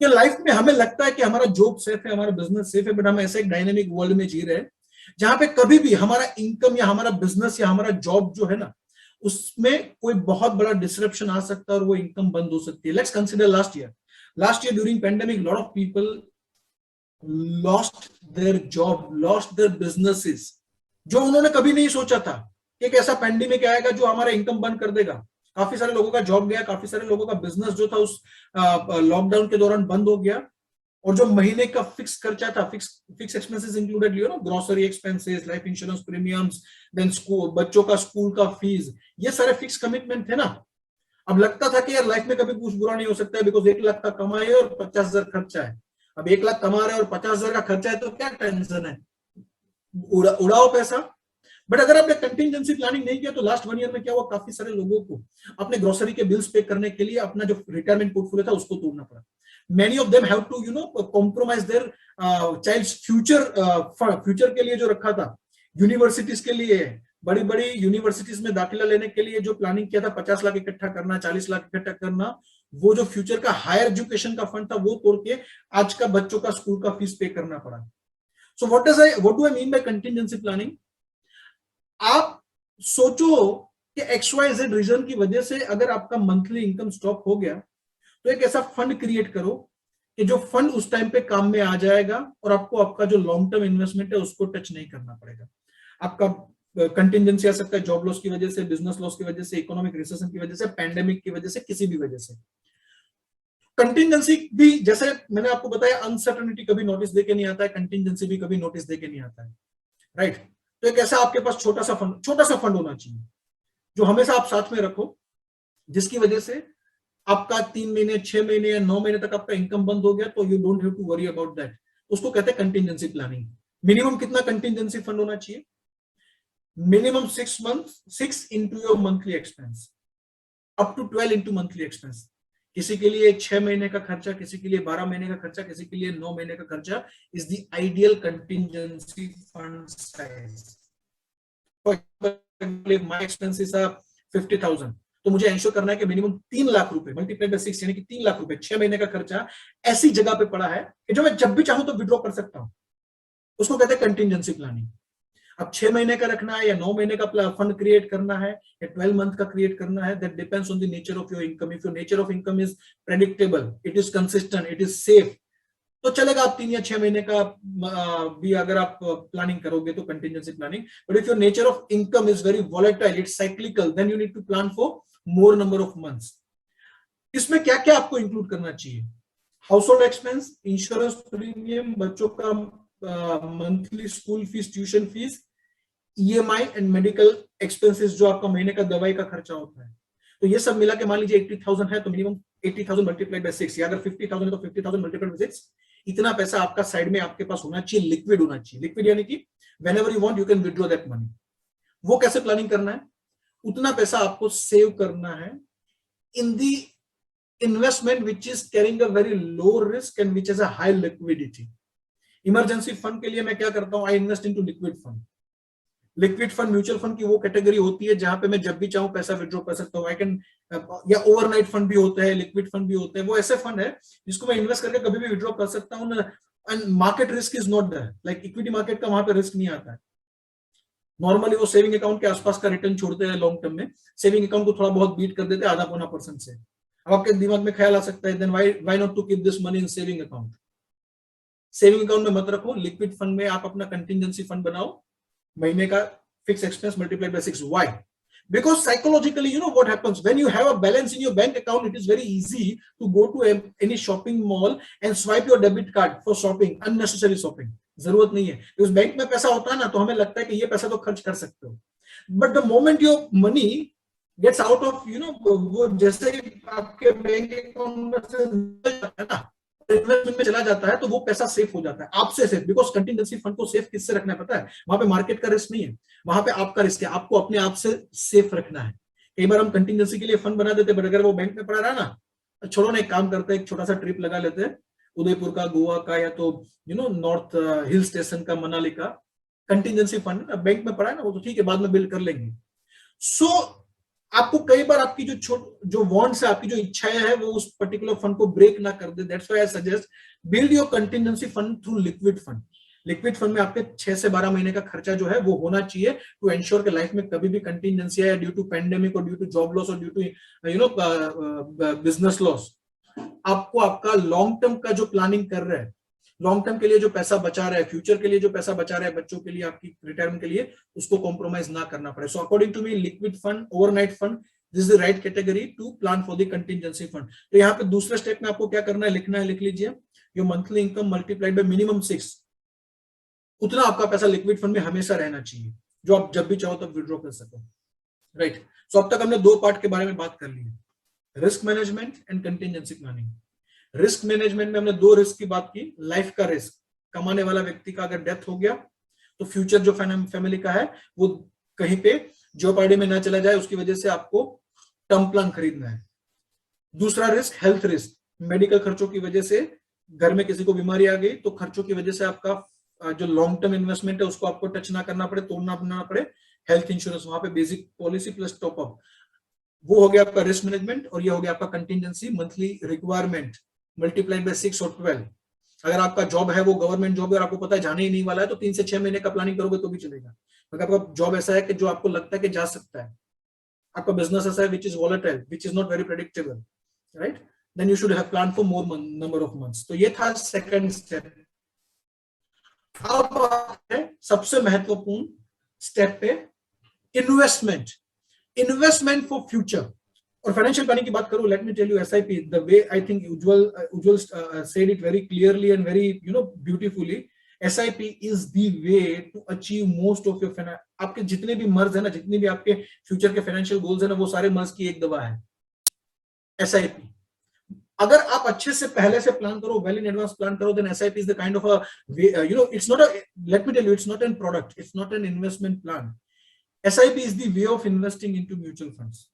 कि लाइफ में हमें लगता है कि हमारा जॉब सेफ है, हमारा बिजनेस सेफ है, बट हम ऐसे एक डायनेमिक वर्ल्ड में जी रहे हैं जहां पे कभी भी हमारा इनकम या हमारा बिजनेस या हमारा जॉब जो है ना, उसमें कोई बहुत बड़ा डिसरप्शन आ सकता है और वो इनकम बंद हो सकती है। Let's consider last year during pandemic, lot of people lost their job, lost their businesses, जो उन्होंने कभी नहीं सोचा था कि एक ऐसा पेंडेमिक आएगा जो हमारा इनकम बंद कर देगा। काफी सारे लोगों का जॉब गया, काफी सारे लोगों का बिजनेस जो था उस लॉकडाउन के दौरान बंद हो गया, और जो महीने का फिक्स खर्चा था, fix expenses included, you know, grocery expenses, life insurance premiums, then school, बच्चों का स्कूल का फीस, ये सारे फिक्स कमिटमेंट थे ना। अब लगता था कि यार लाइफ में कभी कुछ बुरा नहीं हो सकता है, बिकॉज 1 लाख का कमाए और 50,000 खर्चा है। अब 1 लाख कमा रहे हैं और 50,000 का खर्चा है, तो क्या टेंशन है, उड़ाओ पैसा। बट अगर आपने कंटिजेंसी प्लानिंग नहीं किया तो लास्ट 1 ईयर में क्या हुआ, काफी सारे लोगों को अपने ग्रोसरी के बिल्स पे करने के लिए अपना जो रिटायरमेंट पोर्टफोलियो था उसको तोड़ना पड़ा। Many of them have to, you know, compromise their child's future के लिए जो रखा था, यूनिवर्सिटीज के लिए, बड़ी बड़ी यूनिवर्सिटीज में दाखिला लेने के लिए जो प्लानिंग किया था, 50 लाख इकट्ठा करना, 40 लाख इकट्ठा करना, वो जो फ्यूचर का हायर एजुकेशन का फंड था वो तोड़ के आज का बच्चों का स्कूल का फीस पे करना पड़ा। So what do I mean by contingency planning? आप सोचो कि XYZ रीजन की वजह से अगर आपका मंथली इनकम स्टॉप हो गया, तो एक ऐसा फंड क्रिएट करो कि जो फंड उस टाइम पे काम में आ जाएगा और आपको आपका जो लॉन्ग टर्म इन्वेस्टमेंट है उसको टच नहीं करना पड़ेगा। आपका कंटिजेंसी आ सकता है जॉब लॉस की वजह से, बिजनेस लॉस की वजह से, इकोनॉमिक रिसेशन की वजह से, पैंडेमिक की वजह से, किसी भी वजह से। कंटिजेंसी भी जैसे मैंने आपको बताया, अनसर्टेनिटी कभी नोटिस देके नहीं आता है, कंटिजेंसी भी कभी नोटिस देके नहीं आता है, राइट? तो एक ऐसा आपके पास छोटा सा फंड होना चाहिए जो हमेशा आप साथ में रखो, जिसकी वजह से आपका 3 महीने, 6 महीने या 9 महीने तक आपका इनकम बंद हो गया तो you don't have to worry about that. उसको कहते हैं कंटिजेंसी प्लानिंग। मिनिमम कितना कंटिजेंसी फंड होना चाहिए? Minimum 6 into your monthly expense, up to 12 into monthly expense. किसी के लिए 6 महीने का खर्चा, किसी के लिए 12 महीने का खर्चा, किसी के लिए 9 महीने का खर्चा is the ideal contingency fund size. My expenses are 50,000, तो मुझे इंश्योर करना है कि मिनिमम 3 लाख रुपए मल्टीप्लाई बाय 6 यानी कि 3 लाख रुपए 6 महीने का खर्चा ऐसी जगह पे पड़ा है कि जो मैं जब भी चाहूं तो विड्रॉ कर सकता हूं। उसको कहते हैं कंटिजेंसी प्लानिंग। अब 6 महीने का रखना है या 9 महीने का फंड क्रिएट करना है या 12 मंथ का क्रिएट करना है, that depends on the nature of your income. If your nature of income is predictable, it is consistent, it is safe, तो चलेगा आप 3 या 6 महीने का भी अगर आप प्लानिंग करोगे तो contingency planning. But if your nature of income is very volatile, it's cyclical, then you need to plan for more number of months. इसमें क्या क्या आपको इंक्लूड करना चाहिए? Household expense, insurance premium, बच्चों का monthly school fees, tuition fees, EMI and medical expenses, जो आपका महीने का दवाई का खर्चा होता है। तो ये सब मिला के मान लीजिए 80,000 है, तो मिनिमम 80,000 मल्टीप्लाइड बाय 6, या अगर 50,000 है तो 50,000 मल्टीप्लाइड बाय 6। इतना पैसा आपका साइड में आपके पास होना चाहिए, लिक्विड होना चाहिए। लिक्विड यानी कि whenever you want you can withdraw that money. वो कैसे प्लानिंग करना है? उतना पैसा आपको सेव करना है in the investment which is carrying a very low risk and which is a high liquidity. Emergency fund के लिए मैं क्या करता हूं? I invest into liquid fund. Liquid fund mutual fund की वो कैटेगरी होती है जहां पे मैं जब भी चाहूं पैसा विड्रॉ कर सकता हूं। आई कैन, या ओवरनाइट फंड भी होता है, लिक्विड फंड भी होते हैं। वो ऐसे फंड है जिसको मैं इन्वेस्ट करके कभी भी विड्रॉ कर सकता हूं, and market risk is not there, like equity market का वहां पे रिस्क नहीं आता है। नॉर्मली वो सेविंग अकाउंट के आसपास का रिटर्न छोड़ते हैं लॉन्ग टर्म में, सेविंग अकाउंट को थोड़ा बहुत बीट कर देते हैं, आधा पौना % से। अब आपके दिमाग में ख्याल आ सकता है, then why not to keep this money in saving account. Saving account में मत रखो, लिक्विड फंड में आप अपना कंटिजेंसी फंड बनाओ, महीने का fix expense multiplied by 6। Why? Because psychologically, you know what happens when you have a balance in your bank account, it is very easy to go to any shopping mall and swipe your debit card for shopping, unnecessary shopping। जरूरत नहीं है, उस bank में पैसा होता है ना, तो हमें लगता है कि ये पैसा तो खर्च कर सकते हो, but the moment your money gets out of वो जैसे आपके बैंक अकाउंट में से जाता है ना, इन्वेस्टमेंट में चला जाता है, तो वो पैसा सेफ हो जाता है आपसे सेफ। बिकॉज कंटिजेंसी फंड को सेफ किससे रखना है पता है? वहां पे मार्केट का रिस्क नहीं है, वहां पे आपका रिस्क है, आपको अपने आप से सेफ रखना है। कई बार हम कंटिजेंसी के लिए फंड बना देते, बट अगर वो बैंक में पड़ा रहा ना, छोड़ो ना, एक काम करते हैं, एक छोटा सा ट्रिप लगा लेते हैं, उदयपुर का, गोवा का, या तो नॉर्थ हिल स्टेशन का, मनाली का। कंटिजेंसी फंड बैंक में पड़ा है ना, वो तो ठीक है, बाद में बिल्ड कर लेंगे। सो आपको कई बार आपकी जो वांट्स है, आपकी जो इच्छाएं हैं, वो उस पर्टिकुलर फंड को ब्रेक ना कर दे। That's why I suggest build your contingency fund through liquid fund. Liquid fund में आपके 6 से 12 महीने का खर्चा जो है वो होना चाहिए, टू एंश्योर कि लाइफ में कभी भी कंटिजेंसी है, ड्यू टू पेंडेमिक और ड्यू टू जॉब लॉस और ड्यू टू बिजनेस लॉस, आपको आपका लॉन्ग टर्म का जो प्लानिंग कर रहे हैं, लॉन्ग टर्म के लिए जो पैसा बचा रहा है, फ्यूचर के लिए जो पैसा बचा रहा है, बच्चों के लिए, आपकी रिटायरमेंट के लिए, उसको कॉम्प्रोमाइज ना करना पड़े। So according to me, liquid fund, overnight fund, this is the right category to plan for the contingency fund. तो यहाँ पे दूसरे स्टेप में आपको क्या करना है, लिखना है, लिख लीजिए, your monthly income multiplied by minimum 6, उतना आपका पैसा लिक्विड फंड में हमेशा रहना चाहिए, जो आप जब भी चाहो तब विड्रॉ कर सको। राइट। सो अब तक हमने 2 पार्ट के बारे में बात कर ली है, risk management and contingency planning. Risk management में हमने 2 रिस्क की बात की। लाइफ का रिस्क, कमाने वाला व्यक्ति का अगर डेथ हो गया तो फ्यूचर जो फैमिली का है वो कहीं पे जेओपार्डी में ना चला जाए, उसकी वजह से आपको टर्म प्लान खरीदना है। दूसरा रिस्क हेल्थ रिस्क, मेडिकल खर्चों की वजह से घर में किसी को बीमारी आ गई, तो खर्चों की वजह से आपका जो लॉन्ग टर्म इन्वेस्टमेंट है उसको आपको टच ना करना पड़े, तोड़ना ना पड़े। हेल्थ इंश्योरेंस, वहां पे बेसिक पॉलिसी प्लस टॉपअप, वो हो गया आपका रिस्क मैनेजमेंट। और ये हो गया आपका contingency monthly requirement multiplied by 6 और 12। अगर आपका जॉब है वो गवर्नमेंट जॉब है और आपको पता है जाने ही नहीं वाला है, तो 3 से 6 महीने का प्लानिंग करोगे तो भी चलेगा। अगर आपका जॉब ऐसा है कि जो आपको लगता है कि जा सकता है, आपका बिजनेस ऐसा है which is volatile, which is not very predictable, right, then you should have plan for more number of months. तो ये था सेकंड स्टेप। अब सबसे महत्वपूर्ण स्टेप पे, इन्वेस्टमेंट, इन्वेस्टमेंट फॉर फ्यूचर। और फाइनेंशियल प्लानिंग की बात करूं, let me tell you, SIP, the way I think Ujjwal said it very clearly and very beautifully, SIP is the way to achieve most of your आपके जितने भी मर्ज है ना, जितने भी आपके फ्यूचर के फाइनेंशियल गोल्स है ना, वो सारे मर्ज की एक दवा है SIP। अगर आप अच्छे से पहले से प्लान करो, वेल इन एडवांस प्लान करो, then SIP is the kind of a it's not a, let me tell you, it's not a product, it's not an investment plan. SIP is the way of investing into mutual funds.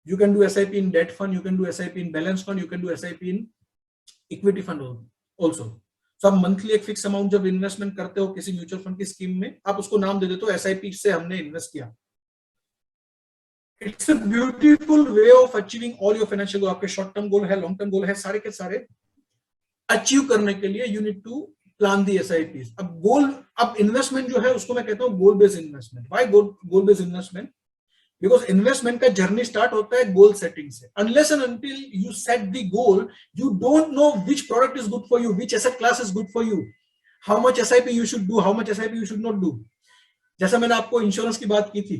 You can do SIP in debt fund, you can do SIP in balance fund, you can do SIP in equity fund also. So आप monthly एक fix amount जब investment करते हो किसी mutual fund की scheme में, आप उसको नाम दे देते हो SIP से हमने इन्वेस्ट किया। It's a beautiful way of achieving all your financial goal. आपके शॉर्ट टर्म गोल है, लॉन्ग टर्म गोल है, सारे के सारे अचीव करने के लिए you need to plan the SIP। अब गोल, अब इन्वेस्टमेंट जो है उसको मैं कहता हूँ गोल based investment. Why goal based investment? Because investment का जर्नी स्टार्ट होता है गोल सेटिंग से। Unless and until you set the goal, you don't know which product is good for you, which asset class is good for you, how much SIP you should do, how much SIP you should not do. जैसा मैंने आपको insurance की बात की थी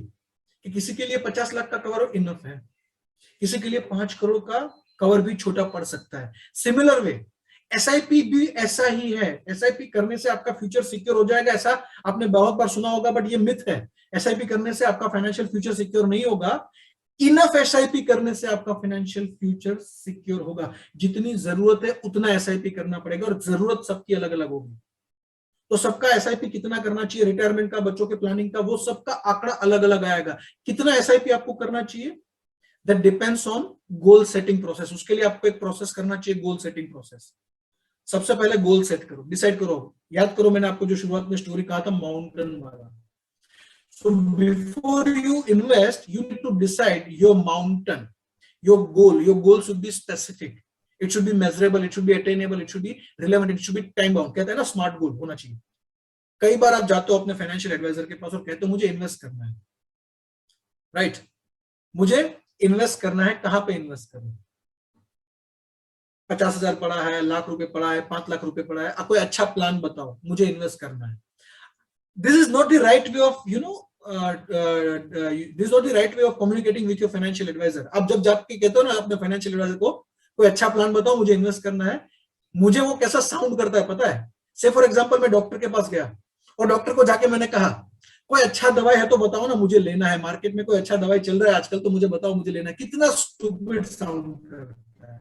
कि किसी के लिए 50 लाख का कवर इनफ है, किसी के लिए 5 करोड़ का कवर भी छोटा पड़ सकता है। सिमिलर वे SIP भी ऐसा ही है। SIP करने से आपका फ्यूचर सिक्योर हो जाएगा, ऐसा आपने बहुत बार सुना होगा, बट ये मिथ है। SIP करने से आपका फाइनेंशियल फ्यूचर सिक्योर नहीं होगा। इनफ SIP करने से आपका फाइनेंशियल फ्यूचर सिक्योर होगा। जितनी जरूरत है उतना SIP करना पड़ेगा, और जरूरत सबकी अलग अलग होगी। तो सबका SIP कितना करना चाहिए, रिटायरमेंट का, बच्चों के प्लानिंग का, वो सबका आंकड़ा अलग अलग आएगा। कितना SIP आपको करना चाहिए, that depends on goal setting process. उसके लिए आपको एक प्रोसेस करना चाहिए, गोल सेटिंग प्रोसेस। सबसे पहले गोल सेट करो, डिसाइड करो। याद करो मैंने आपको जो शुरुआत में स्टोरी कहा था माउंटेन वाला। So before you invest, you need to decide your mountain, your goal. Your goal should be specific. It should be measurable. It should be attainable. It should be relevant. It should be time bound. कहते हैं ना, smart गोल होना चाहिए। कई बार आप जाते हो अपने फाइनेंशियल एडवाइजर के पास और कहते हो मुझे इन्वेस्ट करना है, राइट? मुझे इन्वेस्ट करना है, कहां पे इन्वेस्ट करूं? 50,000 पड़ा है, लाख रुपए पड़ा है, 5 लाख रुपए पड़ा है, आप कोई अच्छा प्लान बताओ, मुझे इन्वेस्ट करना है। This is not the right way of, this is not the right way of communicating with your financial advisor. आप जब जाके कहते हो ना अपने फाइनेंशियल एडवाइजर को कोई अच्छा प्लान बताओ, मुझे इन्वेस्ट करना है, मुझे वो कैसा साउंड करता है पता है? से फॉर एग्जांपल मैं डॉक्टर के पास गया और डॉक्टर को जाके मैंने कहा कोई अच्छा दवाई है तो बताओ ना, मुझे लेना है, मार्केट में कोई अच्छा दवाई चल रहा है आजकल तो मुझे बताओ, मुझे लेना है। कितना स्टूपिड साउंड करता है।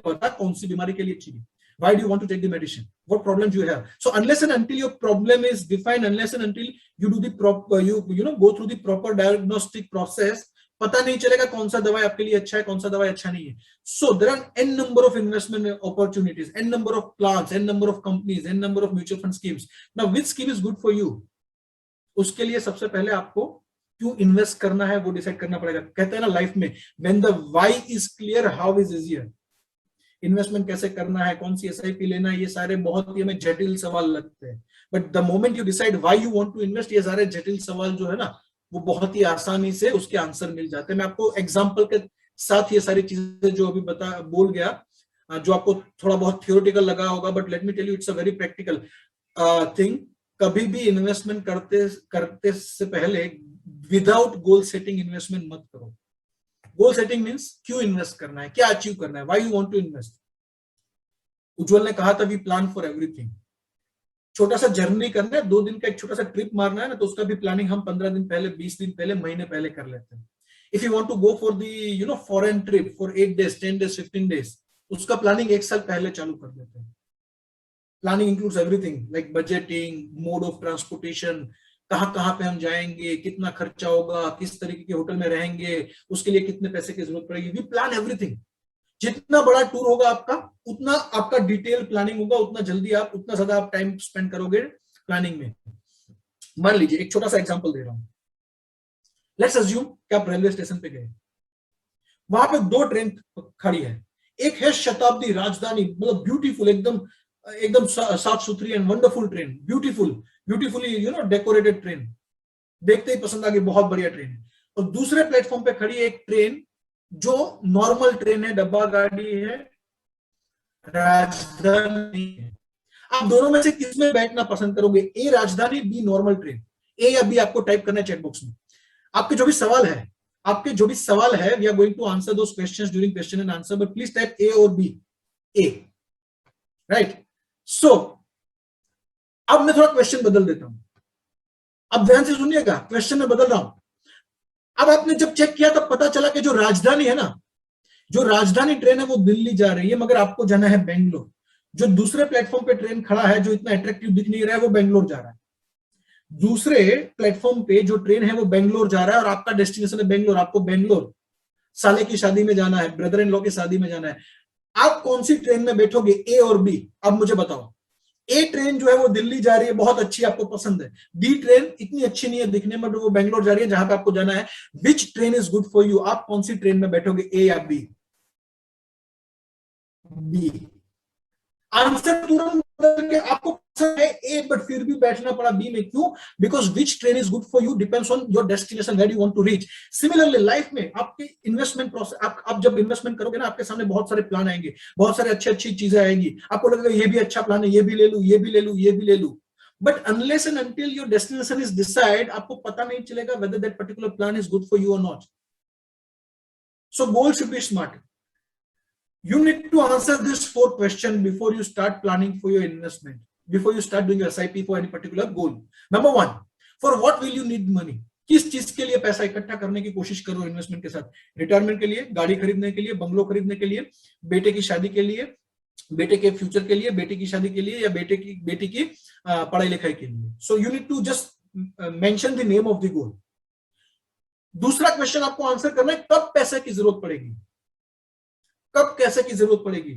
पता कौन सी बीमारी के लिए चाहिए? Why do you want to take the medicine? What problem do you have? So unless and until your problem is defined, unless and until you do the proper, go through the proper diagnostic process, पता नहीं चलेगा कौन सा दवाई आपके लिए अच्छा है, कौन सा दवाई अच्छा नहीं है। So there are n number of investment opportunities, n number of plans, n number of companies, n number of mutual fund schemes. Now which scheme is good for you? उसके लिए सबसे पहले आपको क्यों इन्वेस्ट करना है वो डिसाइड करना पड़ेगा। कहते हैं ना लाइफ में, when the why is clear, how is easier. Investment कैसे करना है, कौन सी एसआईपी लेना है, ये सारे बहुत ही हमें जटिल सवाल लगते हैं, but the moment you decide why you want to invest, ये सारे जटिल सवाल जो है ना वो बहुत ही आसानी से उसके आंसर मिल जाते हैं। मैं आपको एग्जांपल के साथ ये सारी चीजें जो अभी बोल गया, जो आपको थोड़ा बहुत थियोरेटिकल लगा होगा, but let me tell you it's a very practical thing. कभी भी इन्वेस्टमेंट करते से पहले विदाउट गोल सेटिंग इन्वेस्टमेंट मत करो। गोल सेटिंग मींस क्यों इन्वेस्ट करना है, क्या अचीव करना है, why you want to invest. Ujjwal ने कहा था वी प्लान फॉर एवरीथिंग। छोटा सा जर्नी करना है, 2 दिन का एक छोटा सा ट्रिप मारना है ना, तो उसका भी प्लानिंग हम 15 दिन पहले, 20 दिन पहले, महीने पहले कर लेते हैं। If you want to go for the foreign trip for 8 days, 10 days, 15 days, उसका प्लानिंग 1 साल पहले चालू कर देते हैं। Planning includes everything like budgeting, mode of transportation, कहां पे हम जाएंगे, कितना खर्चा होगा, किस तरीके के होटल में रहेंगे, उसके लिए कितने पैसे की जरूरत पड़ेगी। We plan everything. जितना बड़ा टूर होगा आपका, उतना आपका डिटेल प्लानिंग होगा, उतना ज्यादा आप टाइम स्पेंड करोगे प्लानिंग में। मान लीजिए एक छोटा सा एग्जांपल दे रहा हूं। लेट्स अज्यूम कि आप रेलवे स्टेशन पे गए, वहां पे 2 ट्रेन खड़ी है। एक है शताब्दी राजधानी, मतलब ब्यूटीफुल, एकदम साफ सुथरी and wonderful train, beautifully decorated train, देखते ही पसंद आ गई, बहुत बढ़िया ट्रेन है। और दूसरे प्लेटफॉर्म पे खड़ी है एक ट्रेन जो नॉर्मल ट्रेन है, डब्बा गाड़ी है, राजधानी है। आप दोनों में से किसमें बैठना पसंद करोगे? ए राजधानी, बी नॉर्मल ट्रेन। ए या बी आपको टाइप करना है चैट बॉक्स में। आपके जो भी सवाल है we are going to answer those questions during question and answer, but please type A और बी। ए, राइट? सो अब मैं थोड़ा क्वेश्चन बदल देता हूं, अब ध्यान से सुनिएगा, क्वेश्चन में बदल रहा हूं। अब आपने जब चेक किया तब पता चला कि जो राजधानी है ना, जो राजधानी ट्रेन है वो दिल्ली जा रही है, मगर आपको जाना है बेंगलोर। जो दूसरे प्लेटफॉर्म पे ट्रेन खड़ा है, जो इतना अट्रैक्टिव दिख नहीं रहा है, वो बेंगलोर जा रहा है। दूसरे प्लेटफॉर्म पे जो ट्रेन है वो बेंगलोर जा रहा है और आपका डेस्टिनेशन है बेंगलोर। आपको बेंगलोर साले की शादी में जाना है, ब्रदर इन लॉ की शादी में जाना है। आप कौन सी ट्रेन में बैठोगे, ए और बी? अब मुझे बताओ। ए ट्रेन जो है वो दिल्ली जा रही है, बहुत अच्छी, आपको पसंद है। बी ट्रेन इतनी अच्छी नहीं है दिखने में, वो बेंगलोर जा रही है जहां पे आपको जाना है। विच train is good for you? आप कौन सी ट्रेन में बैठोगे, ए या बी? बी। आंसर तुरंत बदल के आपको पसंद है ए बट फिर भी बैठना पड़ा बी में। क्यों? Because which train is good for you depends on your destination, where you want to reach. Similarly life में आपके इन्वेस्टमेंट प्रोसेस, आप जब इन्वेस्टमेंट करोगे ना, आपके सामने बहुत सारे प्लान आएंगे, बहुत सारे अच्छी चीजें आएंगी। आपको लगेगा ये भी अच्छा प्लान है, ये भी ले लूं, ये भी ले लूं, ये भी ले लूं। But unless and until your destination is decide, आपको पता नहीं चलेगा whether that particular plan is good for you और not. So goal should be smart. You need to answer this 4 questions before you start planning for your investment, before you start doing your SIP for any particular goal. Number 1, for what will you need money? किस चीज के लिए पैसा इकट्ठा करने की कोशिश करो इन्वेस्टमेंट के साथ? रिटायरमेंट के लिए, गाड़ी खरीदने के लिए, बंगलो खरीदने के लिए, बेटे की शादी के लिए, बेटे के फ्यूचर के लिए, बेटे की शादी के लिए, या बेटी की पढ़ाई लिखाई के लिए. So you need to just mention the name of the goal. दूसरा क्वेश्चन आपको आंसर करना है, कब पैसे की जरूरत पड़ेगी? कब कैसे की जरूरत पड़ेगी?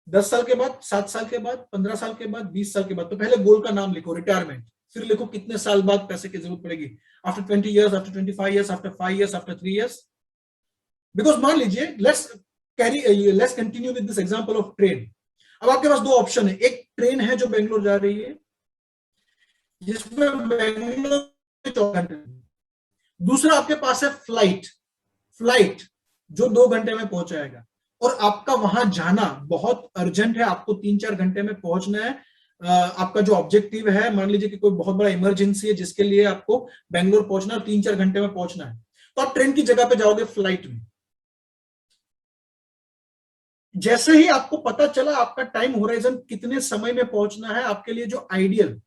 10 साल के बाद, 7 साल के बाद, 15 साल के बाद, 20 साल के बाद. तो पहले गोल का नाम लिखो, रिटायरमेंट. फिर लिखो कितने साल बाद पैसे की जरूरत पड़ेगी. After 20 years, after 25 years, after 5 years, after 3 years. Because मान लीजिए, let's continue with this example of train. अब आपके पास दो ऑप्शन है, एक ट्रेन है जो बेंगलोर जा रही है जिसमें बेंगलोर 4 घंटे, दूसरा आपके पास है फ्लाइट जो 2 घंटे में पहुंचाएगा, और आपका वहां जाना बहुत अर्जेंट है, आपको 3-4 घंटे में पहुंचना है। आपका जो ऑब्जेक्टिव है, मान लीजिए कि कोई बहुत बड़ा इमरजेंसी है जिसके लिए आपको बेंगलोर पहुंचना है और 3-4 घंटे में पहुंचना है, तो आप ट्रेन की जगह पे जाओगे फ्लाइट में। जैसे ही आपको पता चला आपका टाइम होराइजन कितने समय में पहुंचना है, आपके लिए जो आइडियल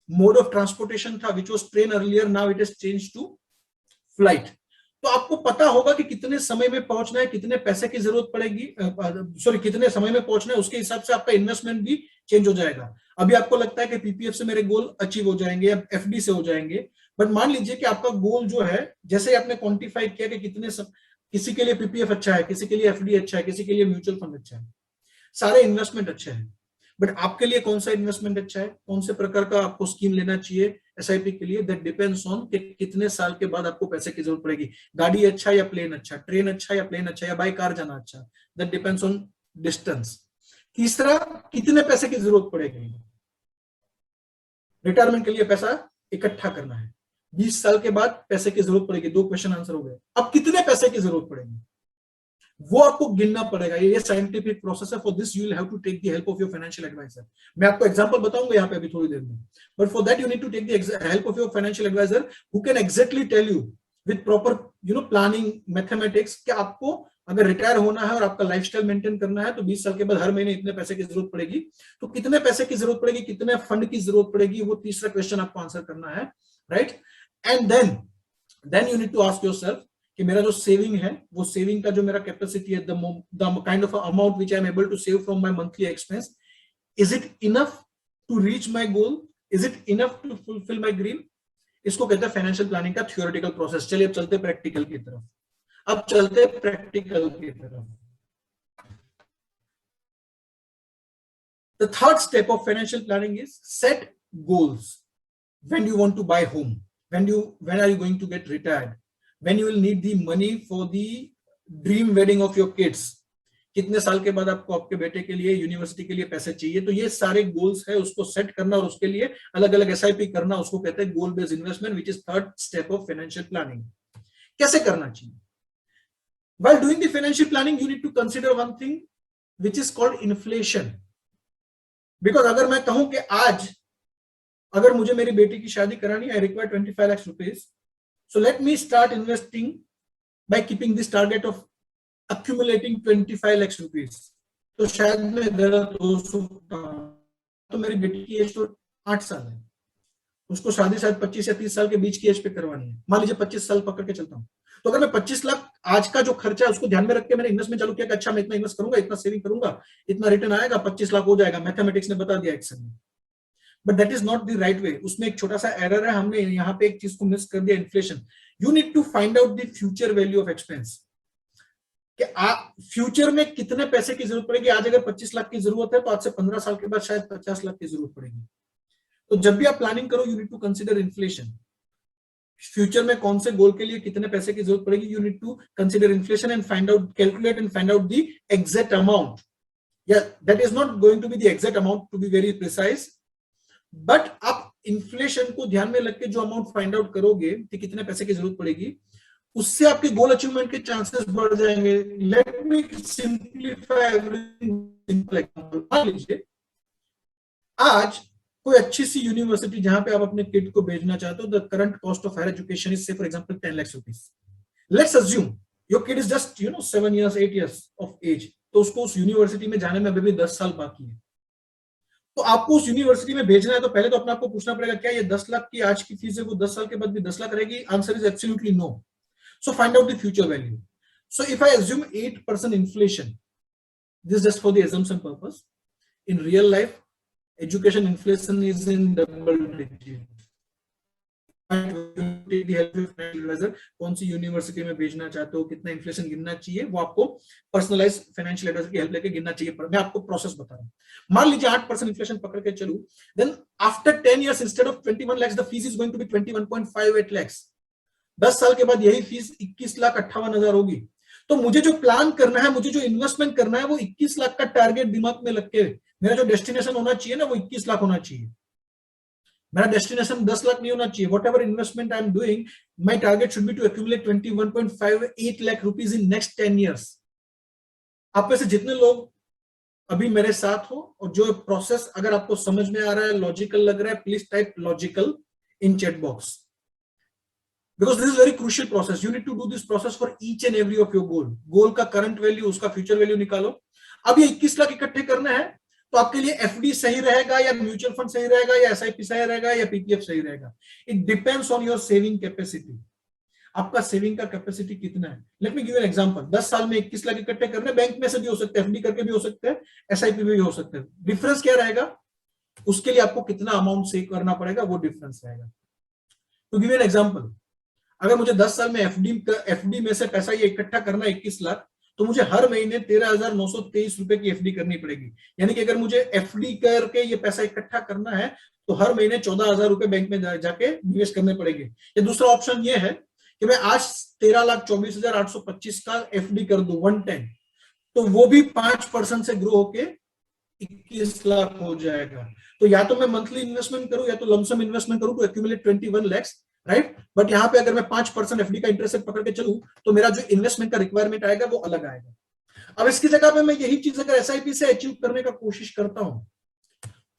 मोड ऑफ ट्रांसपोर्टेशन था which was train earlier, now it is change to flight, तो आपको पता होगा कि कितने समय में पहुंचना है, कितने पैसे की जरूरत पड़ेगी, कितने समय में पहुंचना है, उसके हिसाब से आपका इन्वेस्टमेंट भी चेंज हो जाएगा। अभी आपको लगता है कि पीपीएफ से मेरे गोल अचीव हो जाएंगे या एफडी से हो जाएंगे, बट मान लीजिए कि आपका गोल जो है, जैसे आपने क्वांटिफाई किया कि किसी के लिए पीपीएफ अच्छा है, किसी के लिए एफडी अच्छा है, किसी के लिए म्यूचुअल फंड अच्छा है, सारे इन्वेस्टमेंट अच्छे हैं, बट आपके लिए कौन सा इन्वेस्टमेंट अच्छा है, कौन से प्रकार का आपको स्कीम लेना चाहिए एसआईपी के लिए, दैट डिपेंड्स ऑन कि कितने साल के बाद आपको पैसे की जरूरत पड़ेगी। गाड़ी अच्छा या प्लेन अच्छा, ट्रेन अच्छा या प्लेन अच्छा, या बाई कार जाना अच्छा, दैट डिपेंड्स ऑन डिस्टेंस। तीसरा, कितने पैसे की जरूरत पड़ेगी, रिटायरमेंट के लिए पैसा इकट्ठा करना है, 20 साल के बाद पैसे की जरूरत पड़ेगी, 2 क्वेश्चन आंसर हो गए। अब कितने पैसे की जरूरत पड़ेगी वो आपको गिनना पड़ेगा, ये साइंटिफिक प्रोसेस है। For this you will have to take the help of your financial advisor. मैं आपको एग्जांपल बताऊंगा यहाँ पे अभी थोड़ी देर में, but for that you need to take the help of your financial advisor who can exactly tell you with proper planning mathematics कि आपको अगर रिटायर होना है और आपका लाइफस्टाइल मेंटेन करना है तो 20 साल के बाद हर महीने इतने पैसे की जरूरत पड़ेगी, तो कितने पैसे की जरूरत पड़ेगी, कितने फंड की जरूरत पड़ेगी, वो तीसरा क्वेश्चन आपको आंसर करना है, right. And then you need to ask yourself कि मेरा जो सेविंग है, वो सेविंग का जो मेरा कैपेसिटी है, the kind of amount which I am able to save from my monthly expense, is it enough to reach my goal, is it enough to fulfil my dream. इसको कहते हैं financial planning का theoretical process. चलिए अब चलते practical की तरफ, The third step of financial planning is set goals. When you want to buy home, when are you going to get retired, when you will need the money for the dream wedding of your kids, कितने साल के बाद आपको आपके बेटे के लिए university के लिए पैसे चाहिए, तो ये सारे गोल्स है, उसको सेट करना और उसके लिए अलग अलग एसआईपी करना, उसको कहते हैं गोल based investment, which is third step of financial planning. कैसे करना चाहिए? While doing the financial planning, you need to consider one thing which is called inflation. Because अगर मैं कहूं कि आज अगर मुझे मेरी बेटी की शादी करानी, I require 25 lakh rupees, so let me start investing by keeping this target of accumulating 25 lakh rupees, तो शायद मैं गलत हो सकता हूं। तो मेरी बेटी की एज तो 8 साल है, उसको शादी शायद 25 या 30 साल के बीच की एज पे करवानी है, मान लीजिए 25 साल पकड़ के चलता हूं, तो अगर मैं 25 लाख आज का जो खर्चा है उसको ध्यान में रख के मैंने इन्वेस्टमेंट चालू किया कि अच्छा मैं इतना इन्वेस्ट करूंगा, इतना सेविंग करूंगा, इतना रिटर्न आएगा, 25 लाख हो जाएगा, मैथमेटिक्स ने बता दिया एक्सेल में, but that is not the right way. उसमें एक छोटा सा एरर है, हमने यहाँ पे एक चीज को मिस कर दिया, inflation. You need to find out the future value of expense, कि फ्यूचर में कितने पैसे की जरूरत पड़ेगी। आज अगर 25 लाख की जरूरत है तो आज से 15 साल के बाद शायद 50 लाख की जरूरत पड़ेगी। तो जब भी आप प्लानिंग करो, you need to consider inflation, future में कौन से गोल के लिए कितने पैसे की जरूरत पड़ेगी, you need to consider inflation and find out, calculate and find out the exact amount. या that is not going to be the exact amount, to be very precise, but आप इन्फ्लेशन को ध्यान में रख के जो अमाउंट फाइंड आउट करोगे कि कितने पैसे की जरूरत पड़ेगी, उससे आपके गोल अचीवमेंट के चांसेस बढ़ जाएंगे। Let me simplify everything. Simple example, मान लीजिए आज कोई अच्छी सी यूनिवर्सिटी जहां पे आप अपने किड को भेजना चाहते हो, the current cost of higher education is say for example 10 lakh rupees. Let's assume your kid is just 7 years 8 years of age, तो उसको उस यूनिवर्सिटी में जाने में अभी भी 10 साल बाकी है। तो आपको उस यूनिवर्सिटी में भेजना है, तो पहले तो अपने आपको पूछना पड़ेगा क्या ये 10 लाख की आज की फीस है वो 10 साल के बाद भी 10 लाख रहेगी? Answer is absolutely no. So find out the future value. So if I assume 8% inflation, this just for the assumption purpose, in real life education inflation is in double digit. कौन सी university में भेजना चाहते हो, कितना inflation गिनना चाहिए, वो आपको पर्सनलाइज फाइनेंशियल एडवाइजर की हेल्प लेके गिनना चाहिए। मैं आपको प्रोसेस बता रहा हूँ। मान लीजिए 8% इन्फ्लेशन पकड़ के चलूं, then after 10 years instead of 21 lakhs the fees is going to be 21.58 lakhs। 10 साल के बाद यही फीस 21,58,000 होगी। तो मुझे जो प्लान करना है, मुझे जो इन्वेस्टमेंट करना है, वो 21 लाख का टारगेट दिमाग में रख के मेरा जो डेस्टिनेशन होना चाहिए ना वो 21 लाख होना चाहिए। मेरा डेस्टिनेशन 10 लाख नहीं होना चाहिए। Whatever investment I am doing, my target should be to accumulate 21.58 lakh rupees in next 10 years. आप में से जितने लोग अभी मेरे साथ हो और जो प्रोसेस अगर आपको समझ में आ रहा है, लॉजिकल लग रहा है, please type logical in chat box, because this is very crucial process. You need to do this process for each and every of your goal. Goal का करंट वैल्यू, उसका फ्यूचर वैल्यू निकालो। अब ये 21 लाख इकट्ठे करना है तो आपके लिए एफडी सही रहेगा या म्यूचुअल फंड सही रहेगा या एसआईपी सही रहेगा या पीपीएफ सही रहेगा? It depends on your saving capacity. आपका सेविंग का कैपेसिटी कितना है? Late me give an example. 10 साल में 21 लाख इकट्ठे करने, बैंक में से भी हो सकते हैं, एफडी करके भी हो सकते हैं, एसआईपी भी हो सकते हैं। डिफरेंस क्या रहेगा? उसके लिए आपको कितना अमाउंट सेव करना पड़ेगा, वो डिफरेंस रहेगा। तो गिव एन एग्जांपल, अगर मुझे 10 साल में एफडी में से पैसा ये इकट्ठा करना है 21 लाख, तो मुझे हर महीने 13,923 रुपए की एफडी करनी पड़ेगी। यानी कि अगर मुझे एफडी करके ये पैसा इकट्ठा करना है तो हर महीने 14,000 रुपए बैंक में जाके निवेश करने पड़ेंगे। ये दूसरा ऑप्शन ये है कि मैं आज 13,24,825 का एफडी कर दूं 110, तो वो भी 5% से ग्रो होके 21 लाख हो जाएगा। तो या तो मैं मंथली इन्वेस्टमेंट करूं या तो लमसम इन्वेस्टमेंट करूं to accumulate 21 lakhs, right. But यहाँ पे अगर मैं 5% एफडी का इंटरेस्ट पकड़ के चलूं तो मेरा जो इन्वेस्टमेंट का रिक्वायरमेंट आएगा वो अलग आएगा। अब इसकी जगह पे मैं यही चीज अगर एसआईपी से अचीव करने का कोशिश करता हूं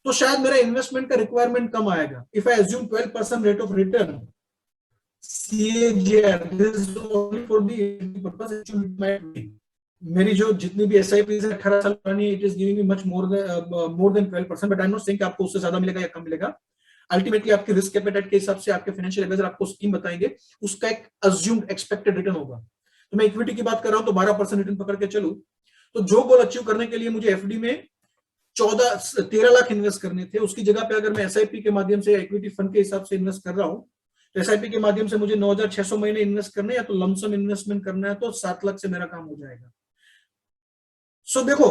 तो शायद मेरा इन्वेस्टमेंट का रिक्वायरमेंट कम आएगा। If I assume 12% rate of return CAGR, this is only for the purpose it might be. मेरी जो जितनी भी एसआईपी है 18 साल पुरानी, it is giving me much more than 12%, but I am not saying कि आपको उससे ज्यादा मिलेगा या कम मिलेगा। अल्टीमेटली आपकी रिस्क एपेटाइट के हिसाब से आपके फाइनेंशियल एडवाइजर आपको स्कीम बताएंगे, उसका एक अज्यूम्ड एक्सपेक्टेड रिटर्न होगा। तो मैं इक्विटी की बात कर रहा हूं तो 12% रिटर्न पकड़ के चलूं, तो जो गोल अचीव करने के लिए मुझे एफडी में 13 लाख इन्वेस्ट करने थे, उसकी जगह पे अगर मैं एसआईपी के माध्यम से इक्विटी फंड के हिसाब से इन्वेस्ट कर रहा हूं तो एसआईपी के माध्यम से मुझे 9,600 महीने इन्वेस्ट करना है या तो लमसम इन्वेस्टमेंट करना है, तो 7 लाख से मेरा काम हो जाएगा। सो देखो,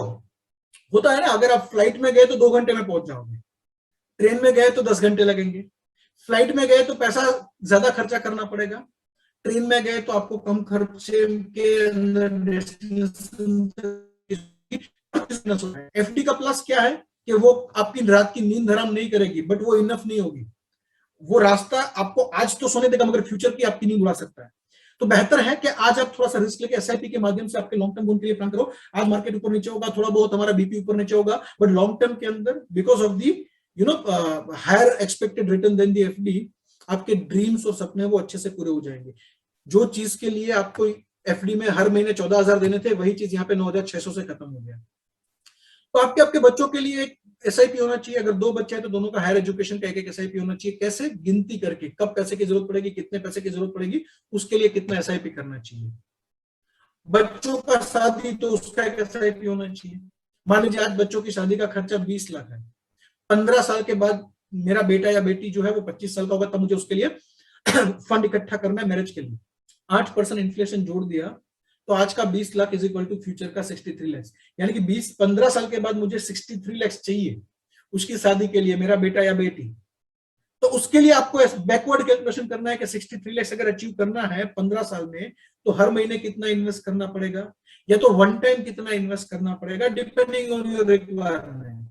होता है ना, अगर आप फ्लाइट में गए तो 2 घंटे में पहुंच जाओगे, ट्रेन में गए तो 10 घंटे लगेंगे, फ्लाइट में गए तो पैसा ज्यादा खर्चा करना पड़ेगा, ट्रेन में गए तो आपको कम खर्चे के अंदर डेस्टिनेशन। एफडी का प्लस क्या है कि वो आपकी रात की नींद हराम नहीं करेगी, बट वो इनफ नहीं होगी। वो रास्ता आपको आज तो सोने देगा मगर फ्यूचर की आपकी नींद उड़ा सकता है। तो बेहतर है कि आज आप थोड़ा सा रिस्क लेके एसआईपी के माध्यम से आपके लॉन्ग टर्म गोल के लिए प्लान करो। आज मार्केट ऊपर नीचे होगा, थोड़ा बहुत हमारा बीपी ऊपर नीचे होगा, बट लॉन्ग टर्म के अंदर because of the higher expected return then the FD, आपके ड्रीम्स और सपने वो अच्छे से पूरे हो जाएंगे। जो चीज के लिए आपको एफडी में हर महीने 14,000 देने थे, वही चीज यहाँ पे 9,600 से खत्म हो गया। तो आपके बच्चों के लिए एक एसआईपी होना चाहिए। अगर 2 बच्चे हैं तो दोनों का हायर एजुकेशन का एक एसआईपी होना चाहिए। कैसे? गिनती करके, कब पैसे की जरूरत पड़ेगी, कितने पैसे की जरूरत पड़ेगी, उसके लिए कितना एसआईपी करना चाहिए। बच्चों का शादी तो उसका एक एसआईपी होना चाहिए। मान लीजिए आज बच्चों की शादी का खर्चा 20 लाख है, 15 साल के बाद मेरा बेटा या बेटी जो है वो 25 साल का होगा, तब मुझे उसके लिए फंड इकट्ठा करना है मैरिज के लिए। 8% इन्फ्लेशन जोड़ दिया तो आज का 20 lakh is equal to future का 63 लाख, यानी कि 15 साल के बाद मुझे 63 लाख चाहिए उसकी शादी के लिए, मेरा बेटा या बेटी। तो उसके लिए आपको बैकवर्ड कैलकुलेशन करना है कि 63 लाख अगर अचीव करना है 15 साल में, तो हर महीने कितना इन्वेस्ट करना पड़ेगा, या तो वन टाइम कितना इन्वेस्ट करना पड़ेगा, डिपेंडिंग ऑन योर रिक्वायरमेंट।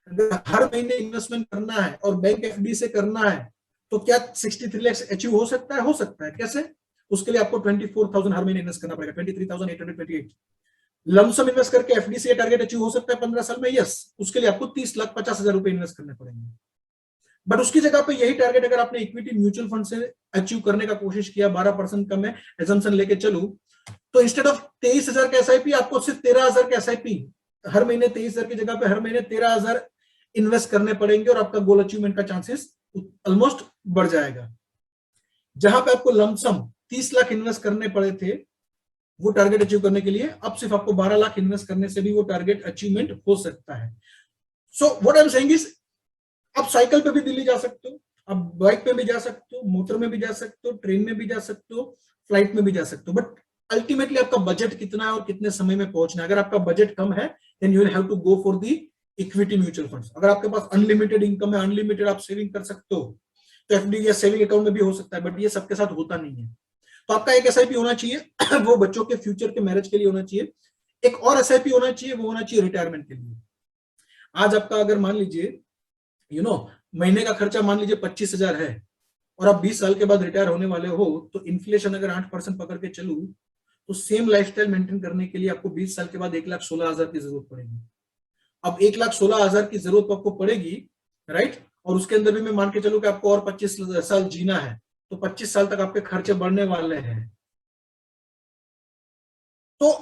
अगर हर महीने इन्वेस्टमेंट करना है और बैंक एफडी से करना है तो क्या 63 लाख अचीव हो सकता है? हो सकता है। कैसे? उसके लिए आपको 24,000 हर महीने इन्वेस्ट करना पड़ेगा, 23,828। लमसम इन्वेस्ट करके एफडी से टारगेट अचीव हो सकता है 15 साल में, यस। उसके लिए आपको 30,50,000 रुपए इन्वेस्ट करने पड़ेंगे। बट उसकी जगह पे यही टारगेट अगर आपने इक्विटी म्यूचुअल फंड से अचीव करने का कोशिश किया, 12% का मैं एजम्पशन लेके चलूं, तो इंस्टेड ऑफ 23,000 का एसआईपी आपको सिर्फ 13,000 का एसआईपी, हर महीने 23,000 की जगह पे हर महीने 13,000 इन्वेस्ट करने पड़ेंगे और आपका गोल अचीवमेंट का चांसेस ऑलमोस्ट बढ़ जाएगा। जहां पे आपको लमसम 30 लाख इन्वेस्ट करने पड़े थे वो टारगेट अचीव करने के लिए, अब सिर्फ आपको 12 लाख इन्वेस्ट करने से भी वो टारगेट अचीवमेंट हो सकता है। So what I am saying is, आप साइकिल पे भी दिल्ली जा सकते हो, आप बाइक पे भी जा सकते हो, मोटर में भी जा सकते हो, ट्रेन में भी जा सकते हो, फ्लाइट में भी जा सकते हो, बट अल्टीमेटली आपका बजट कितना है और कितने समय में पहुंचना है। अगर आपका बजट कम है then you will have to go for the equity mutual funds. अगर आपके पास अनलिमिटेड इनकम है, अनलिमिटेड आप सेविंग कर सकते हो, तो एफडी या सेविंग अकाउंट में भी हो सकता है, बट ये सबके साथ होता नहीं है। तो आपका एक एसआईपी होना चाहिए वो बच्चों के फ्यूचर के मैरिज के लिए होना चाहिए। एक और एसआईपी होना चाहिए, वो होना चाहिए रिटायरमेंट के लिए। आज आपका अगर मान लीजिए महीने का खर्चा मान लीजिए 25,000 है और आप 20 साल के बाद रिटायर होने वाले हो, तो इन्फ्लेशन अगर 8% पकड़ के चलूं तो सेम लाइफस्टाइल मेंटेन करने के लिए आपको 20 साल के बाद 1,16,000 की जरूरत पड़ेगी। अब 1,16,000 की जरूरत आपको पड़ेगी, राइट, और उसके अंदर भी मैं मान के चलूं कि आपको और 25 साल जीना है, तो 25 साल तक आपके खर्चे बढ़ने वाले हैं। तो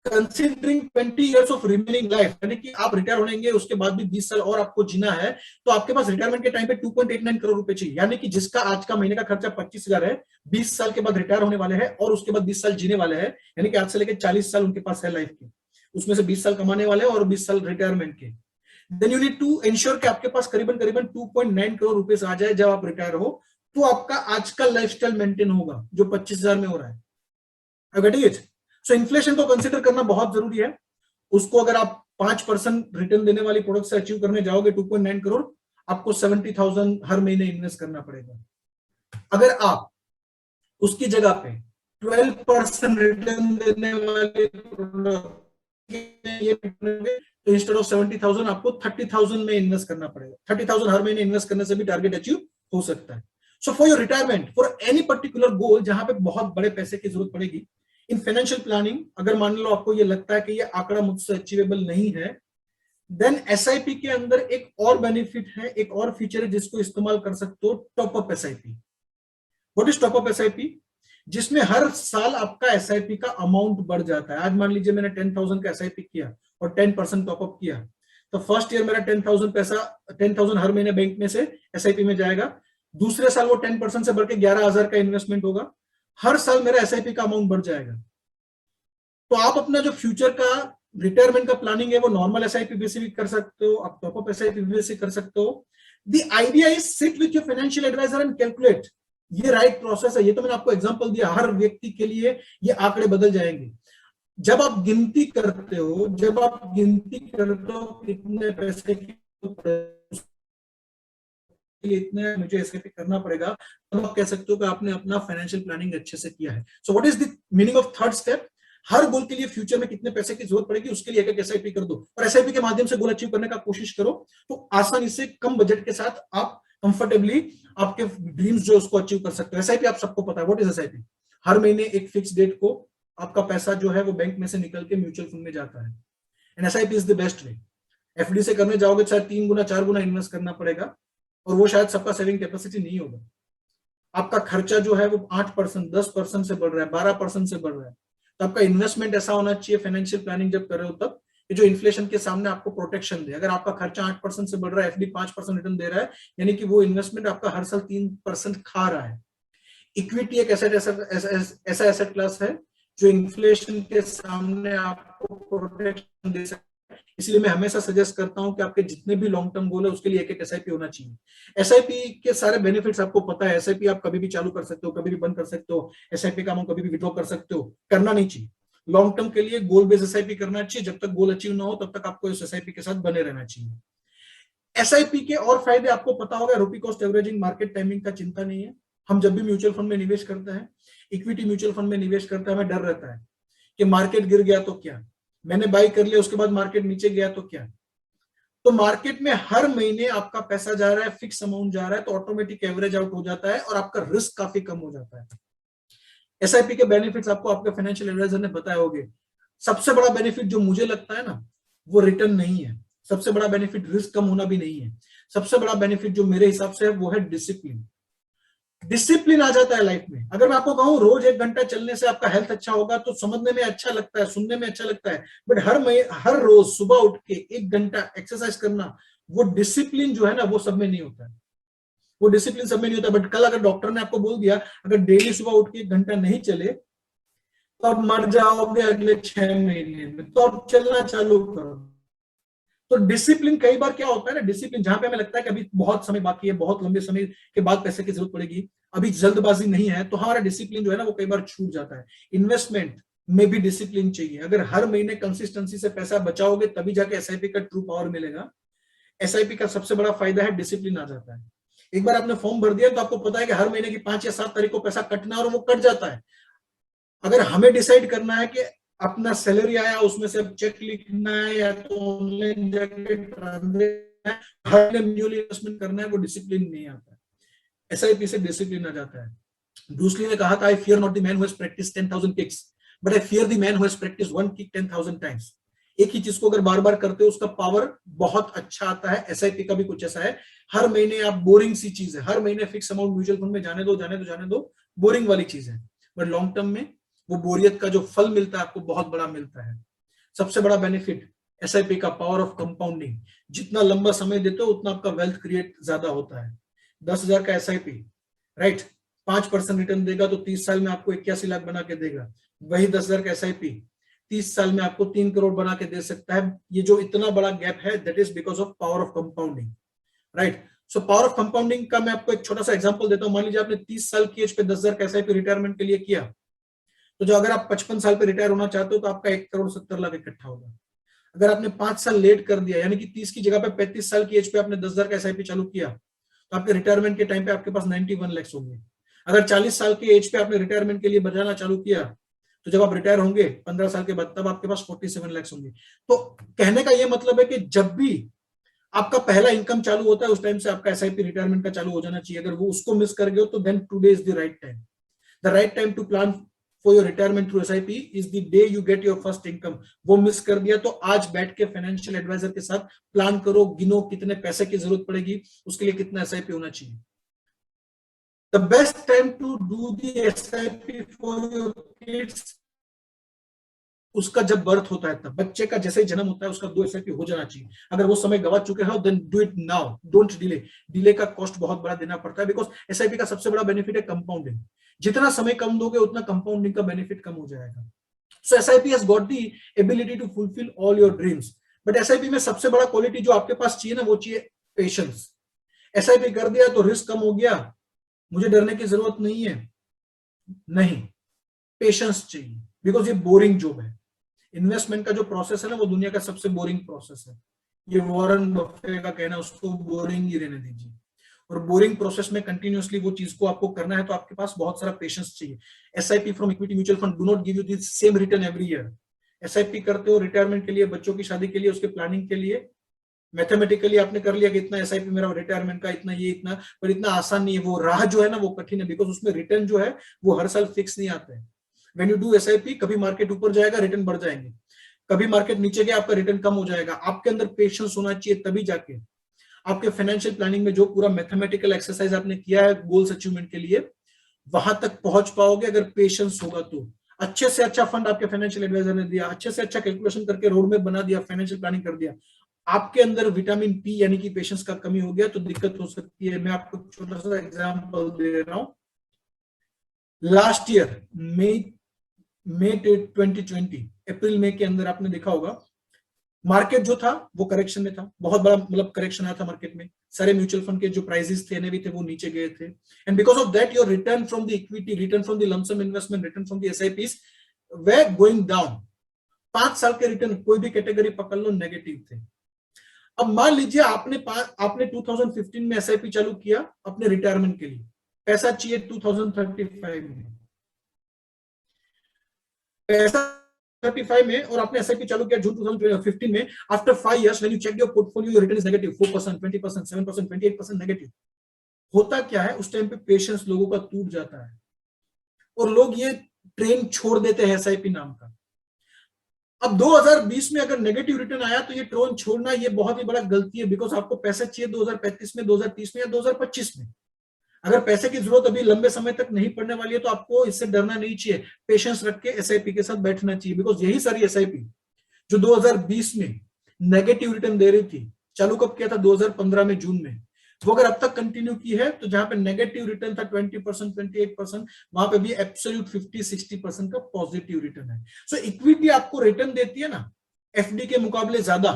considering 20 years of remaining life, यानी कि आप रिटायर होंगे उसके बाद भी 20 साल और आपको जीना है, तो आपके पास रिटायरमेंट के टाइम पे 2.89 करोड़ रुपए चाहिए। यानी कि जिसका आज का महीने का खर्चा 25,000 है, 20 साल के बाद रिटायर होने वाले हैं और उसके बाद 20 साल जीने वाले हैं, यानी कि आज से लेकर 40 साल उनके पास है लाइफ के, उसमें से 20 साल कमाने वाले हैं और 20 साल रिटायरमेंट के। Then you need to ensure कि आपके पास करीबन 2.9 करोड़ रुपए आ जाए जब आप रिटायर हो, तो आपका आज का लाइफस्टाइल मेंटेन होगा जो 25,000 में हो रहा है। सो इन्फ्लेशन को कंसिडर करना बहुत जरूरी है। उसको अगर आप 5% रिटर्न देने वाली प्रोडक्ट से अचीव करने जाओगे 2.9 करोड़, आपको 70,000 हर महीने इन्वेस्ट करना पड़ेगा। अगर आप उसकी जगह पे 12% रिटर्न देने वाले प्रोडक्ट तो इंस्टेड ऑफ 70,000 आपको 30,000 में इन्वेस्ट करना पड़ेगा। 30,000 हर महीने इन्वेस्ट करने से भी टारगेट अचीव हो सकता है। So for your retirement, for any particular goal जहां पे बहुत बड़े पैसे की जरूरत पड़ेगी, इन फाइनेंशियल प्लानिंग, अगर मान लो आपको ये लगता है कि ये आंकड़ा मुझसे अचीवेबल नहीं है, देन एसआईपी के अंदर एक और बेनिफिट है, एक और फीचर है जिसको इस्तेमाल कर सकते हो, top up SIP. What is top up SIP? जिसमें हर साल आपका एसआईपी का अमाउंट बढ़ जाता है। आज मान लीजिए मैंने 10,000 का एसआईपी किया और 10% टॉप अप किया, तो फर्स्ट ईयर मेरा 10,000 हर महीने बैंक में से एसआईपी में जाएगा। दूसरे साल वो 10% से बढ़ के 11,000 का इन्वेस्टमेंट होगा। हर साल मेरा एसआईपी का अमाउंट बढ़ जाएगा। तो आप अपना जो फ्यूचर का रिटायरमेंट का प्लानिंग है वो नॉर्मल एसआईपी बेसिस भी कर सकते हो, आप टॉप अप एसआईपी बेसिस कर सकते हो। The idea is sit with your financial advisor and calculate. ये राइट प्रोसेस है। ये तो मैंने आपको एग्जांपल दिया, हर व्यक्ति के लिए ये आंकड़े बदल जाएंगे। जब आप गिनती करते हो कितने पैसे की इतने मुझे एसआईपी करना पड़ेगा, तब आप कह सकते हो कि आपने अपना फाइनेंशियल प्लानिंग अच्छे से किया है। So what is the meaning of third step? हर गोल के लिए फ्यूचर में कितने पैसे की जरूरत पड़ेगी उसके लिए एक एसआईपी कर दो और एसआईपी के माध्यम से गोल अचीव करने का कोशिश करो, तो आसानी से कम बजट के साथ आप कंफर्टेबली आपके ड्रीम्स जो उसको अचीव कर सकते हो। एसआईपी आप सबको पता है, व्हाट इज एसआईपी? हर महीने एक फिक्स डेट को आपका पैसा जो है वो बैंक में से निकल के म्यूचुअल फंड में जाता है, and SIP is the best way. FD से करने जाओगे शायद 3 गुना 4 गुना इन्वेस्ट करना पड़ेगा और वो शायद सबका सेविंग कैपेसिटी नहीं होगा। आपका खर्चा जो है वो 8%, 10% से बढ़ रहा है, 12% से बढ़ रहा है, तो आपका इन्वेस्टमेंट ऐसा होना चाहिए फाइनेंशियल प्लानिंग जब कर रहे हो तब कि जो इन्फ्लेशन के सामने आपको प्रोटेक्शन दे। अगर आपका खर्चा 8% से बढ़ रहा है, एफडी 5% रिटर्न दे रहा है, यानी कि वो इन्वेस्टमेंट आपका हर साल 3% खा रहा है। इक्विटी एक ऐसा एसेट क्लास है जो इन्फ्लेशन के सामने आपको प्रोटेक्शन दे सकता है। इसलिए मैं हमेशा सजेस्ट करता हूं कि आपके जितने भी लॉन्ग टर्म गोल है उसके लिए एक एसआईपी होना चाहिए। एसआईपी के सारे बेनिफिट्स आपको पता है। एसआईपी आप कभी भी चालू कर सकते हो, कभी भी बंद कर सकते हो, एसआईपी का अमाउंट कभी भी विड्रॉ कर सकते हो। करना नहीं चाहिए। लॉन्ग टर्म के लिए गोल बेस्ड एसआईपी करना चाहिए। जब तक गोल अचीव ना हो तब तक आपको इस एसआईपी के साथ बने रहना चाहिए। एसआईपी के और फायदे आपको पता होगा, रुपी कॉस्ट एवरेजिंग, मार्केट टाइमिंग का चिंता नहीं है। हम जब भी म्यूचुअल फंड में निवेश करते हैं, इक्विटी म्यूचुअल फंड में निवेश करते हैं, हमें डर रहता है कि मार्केट गिर गया तो क्या, मैंने बाई कर लिया उसके बाद मार्केट नीचे गया तो क्या। तो मार्केट में हर महीने आपका पैसा जा रहा है, फिक्स अमाउंट जा रहा है, तो ऑटोमेटिक एवरेज आउट हो जाता है और आपका रिस्क काफी कम हो जाता है। एसआईपी के बेनिफिट्स आपको आपके फाइनेंशियल एडवाइजर ने बताए होंगे। सबसे बड़ा बेनिफिट जो मुझे लगता है ना, वो रिटर्न नहीं है। सबसे बड़ा बेनिफिट रिस्क कम होना भी नहीं है। सबसे बड़ा बेनिफिट जो मेरे हिसाब से है वो है डिसिप्लिन। डिसिप्लिन आ जाता है लाइफ में। अगर मैं आपको कहूं रोज 1 घंटा चलने से आपका हेल्थ अच्छा होगा तो समझने में अच्छा लगता है, सुनने में अच्छा लगता है, बट हर रोज सुबह उठ के 1 घंटा एक्सरसाइज करना, वो डिसिप्लिन जो है ना वो सब में नहीं होता है। वो डिसिप्लिन सब में नहीं होता। बट कल अगर डॉक्टर ने आपको बोल दिया अगर डेली सुबह उठ के 1 घंटा नहीं चले तो आप मर जाओगे अगले 6 महीने में, तो आप चलना चालू करो। तो डिसिप्लिन कई बार क्या होता है ना, डिसिप्लिन जहां पे हमें लगता है कि अभी बहुत समय बाकी है, बहुत लंबे समय के बाद पैसे की जरूरत पड़ेगी, अभी जल्दबाजी नहीं है, तो हमारा डिसिप्लिन जो है ना वो कई बार छूट जाता है। इन्वेस्टमेंट में भी डिसिप्लिन चाहिए। अगर हर महीने कंसिस्टेंसी से पैसा बचाओगे तभी जाके एसआईपी का ट्रू पावर मिलेगा। एसआईपी का सबसे बड़ा फायदा है डिसिप्लिन आ जाता है। एक बार आपने फॉर्म भर दिया तो आपको पता है कि हर महीने की 5 या 7 तारीख को पैसा कटना है और वो कट जाता है। अगर हमें डिसाइड करना है कि अपना सैलरी आया उसमें से अब चेक लिखना है या तो ऑनलाइन जाके ट्रांजेक्शन हर म्यूचुअल इन्वेस्टमेंट करना है, वो डिसिप्लिन नहीं आता है। एसआईपी से डिसिप्लिन आ जाता है। ब्रूस ली ने कहा था, I fear not the man who has practised 10,000 kicks but I fear the man who has practised one kick 10,000 times. एक ही चीज को अगर बार बार करते हो उसका पावर बहुत अच्छा आता है। एसआईपी का भी कुछ ऐसा है, हर महीने आप बोरिंग सी चीज है, हर महीने फिक्स अमाउंट म्यूचुअल फंड में जाने दो जाने दो जाने दो, बोरिंग वाली चीज है, बट लॉन्ग टर्म में वो बोरियत का जो फल मिलता है आपको बहुत बड़ा मिलता है। सबसे बड़ा बेनिफिट एसआईपी का पावर ऑफ कंपाउंडिंग, जितना लंबा समय देते हो उतना आपका वेल्थ क्रिएट ज्यादा होता है। 10,000 का एसआईपी, राइट, 5% रिटर्न देगा तो 30 साल में आपको 81 लाख बना के देगा। वही 10,000 का एसआईपी 30 साल में आपको 3 करोड़ बना के दे सकता है। ये जो इतना बड़ा गैप है that is because of power of compounding, right. So power of compounding का मैं आपको एक छोटा सा एग्जांपल देता हूं। मान लीजिए आपने 30 साल की एज पे 10,000 का एसआईपी रिटायरमेंट के लिए किया, तो जो अगर आप 55 साल पे रिटायर होना चाहते हो तो आपका 1 करोड़ 70 लाख इकट्ठा होगा। अगर आपने 5 साल लेट कर दिया, यानी कि 30 की जगह पे 35 साल की एज पे आपने 10,000 का एसआईपी चालू किया, तो आपके रिटायरमेंट के टाइम पे आपके पास 91 लाख होंगे। अगर 40 साल की एज पे आपने रिटायरमेंट के लिए बचाना चालू किया, तो जब आप रिटायर होंगे 15 साल के बाद, तब आपके पास 47 लाख होंगे। तो कहने का यह मतलब है कि जब भी आपका पहला इनकम चालू होता है उस टाइम से आपका एसआईपी रिटायरमेंट का चालू हो जाना चाहिए। अगर वो उसको मिस कर गए हो तो then today is the right time. The right time to plan for your retirement through SIP is the day you get your first income. वो मिस कर दिया तो आज बैठ के फाइनेंशियल एडवाइजर के साथ प्लान करो, गिनो कितने पैसे की जरूरत पड़ेगी, उसके लिए कितना एसआईपी होना चाहिए। The best time to do the SIP for your kids, उसका जब बर्थ होता है तब, बच्चे का जैसे ही जन्म होता है उसका 2 एसआईपी हो जाना चाहिए। अगर वो समय गवा चुके हो then do it now, don't delay. Delay का कॉस्ट बहुत बड़ा देना पड़ता है, बिकॉज एसआईपी का सबसे बड़ा बेनिफिट है कंपाउंडिंग। जितना समय कम दोगे उतना कंपाउंडिंग का बेनिफिट कम हो जाएगा। So SIP has got the ability to fulfil all your dreams. But SIP में सबसे बड़ा क्वालिटी जो आपके पास चाहिए ना, वो चाहिए पेशेंस। एसआईपी कर दिया तो रिस्क कम हो गया, मुझे डरने की जरूरत नहीं है, नहीं, पेशेंस चाहिए, बिकॉज ये बोरिंग जॉब है। इन्वेस्टमेंट का जो प्रोसेस है ना, वो दुनिया का सबसे बोरिंग प्रोसेस है। ये वॉरेन बफे का कहना, उसको बोरिंग ही रहने दीजिए। और बोरिंग प्रोसेस में कंटिन्यूअसली वो चीज को आपको करना है तो आपके पास बहुत सारा पेशेंस चाहिए। SIP from equity mutual fund do not give you the same return every year. SIP करते हो रिटायरमेंट के लिए, बच्चों की शादी के लिए, उसके प्लानिंग के लिए, मैथमेटिकली आपने कर लिया कि इतना एसआईपी मेरा रिटायरमेंट का, इतना ये, इतना, पर इतना आसान नहीं है। वो राह जो है ना वो कठिन है, बिकॉज उसमें रिटर्न जो है वो हर साल फिक्स नहीं आता है। व्हेन यू डू एसआईपी, कभी मार्केट ऊपर जाएगा रिटर्न बढ़ जाएंगे, कभी मार्केट नीचे गया आपका रिटर्न कम हो जाएगा। आपके अंदर पेशेंस होना चाहिए, तभी जाके आपके फाइनेंशियल प्लानिंग में जो पूरा मैथमेटिकल एक्सरसाइज आपने किया है गोल्स अचीवमेंट के लिए, वहां तक पहुंच पाओगे अगर पेशेंस होगा तो। अच्छे से अच्छा फंड आपके फाइनेंशियल एडवाइजर ने दिया, अच्छे से अच्छा कैलकुलेशन करके रोड मैप बना दिया, फाइनेंशियल प्लानिंग कर दिया, आपके अंदर विटामिन पी यानी कि पेशेंस का कमी हो गया तो दिक्कत हो सकती है। मैं आपको छोटा सा एग्जांपल दे रहा हूं। लास्ट ईयर मई 2020 अप्रैल मई के अंदर आपने देखा होगा मार्केट जो था वो करेक्शन में था, बहुत बड़ा मतलब करेक्शन आया था मार्केट में। सारे म्यूचुअल फंड के जो प्राइसेस थे भी थे वो नीचे गए थे, and because of that your return from the equity, return from the lump sum investment, return from the SIPs way going down. 5 साल के रिटर्न कोई भी कैटेगरी पकड़ लो नेगेटिव थे। अब मान लीजिए आपने 2015 में एसआईपी चालू किया अपने रिटायरमेंट के लिए, पैसा चाहिए 2035 में, पैसा 35 में, और आपने एसआईपी चालू किया जून 2015 में। After 5 years when you check your portfolio your return is negative 4%, 20%, 7%, 28% negative. होता क्या है उस टाइम पे, पेशेंस लोगों का टूट जाता है और लोग ये ट्रेन छोड़ देते हैं एसआईपी नाम का। अब 2020 में अगर नेगेटिव रिटर्न आया तो ये ट्रेन छोड़ना ये बहुत ही बड़ा गलती है, बिकॉज आपको पैसे चाहिए 2035 में, 2030 में या 2025 में। अगर पैसे की जरूरत अभी लंबे समय तक नहीं पड़ने वाली है तो आपको इससे डरना नहीं चाहिए, पेशेंस रख के एसआईपी के साथ बैठना चाहिए। बिकॉज यही सारी एसआईपी जो 2020 में नेगेटिव रिटर्न दे रही थी, चालू कब किया था 2015 में जून में, वो अगर अब तक कंटिन्यू की है तो जहां पे नेगेटिव रिटर्न था 20%, 28%, वहां पे भी एब्सोल्यूट 50-60% का पॉजिटिव रिटर्न है। सो इक्विटी आपको रिटर्न देती है ना एफडी के मुकाबले ज्यादा,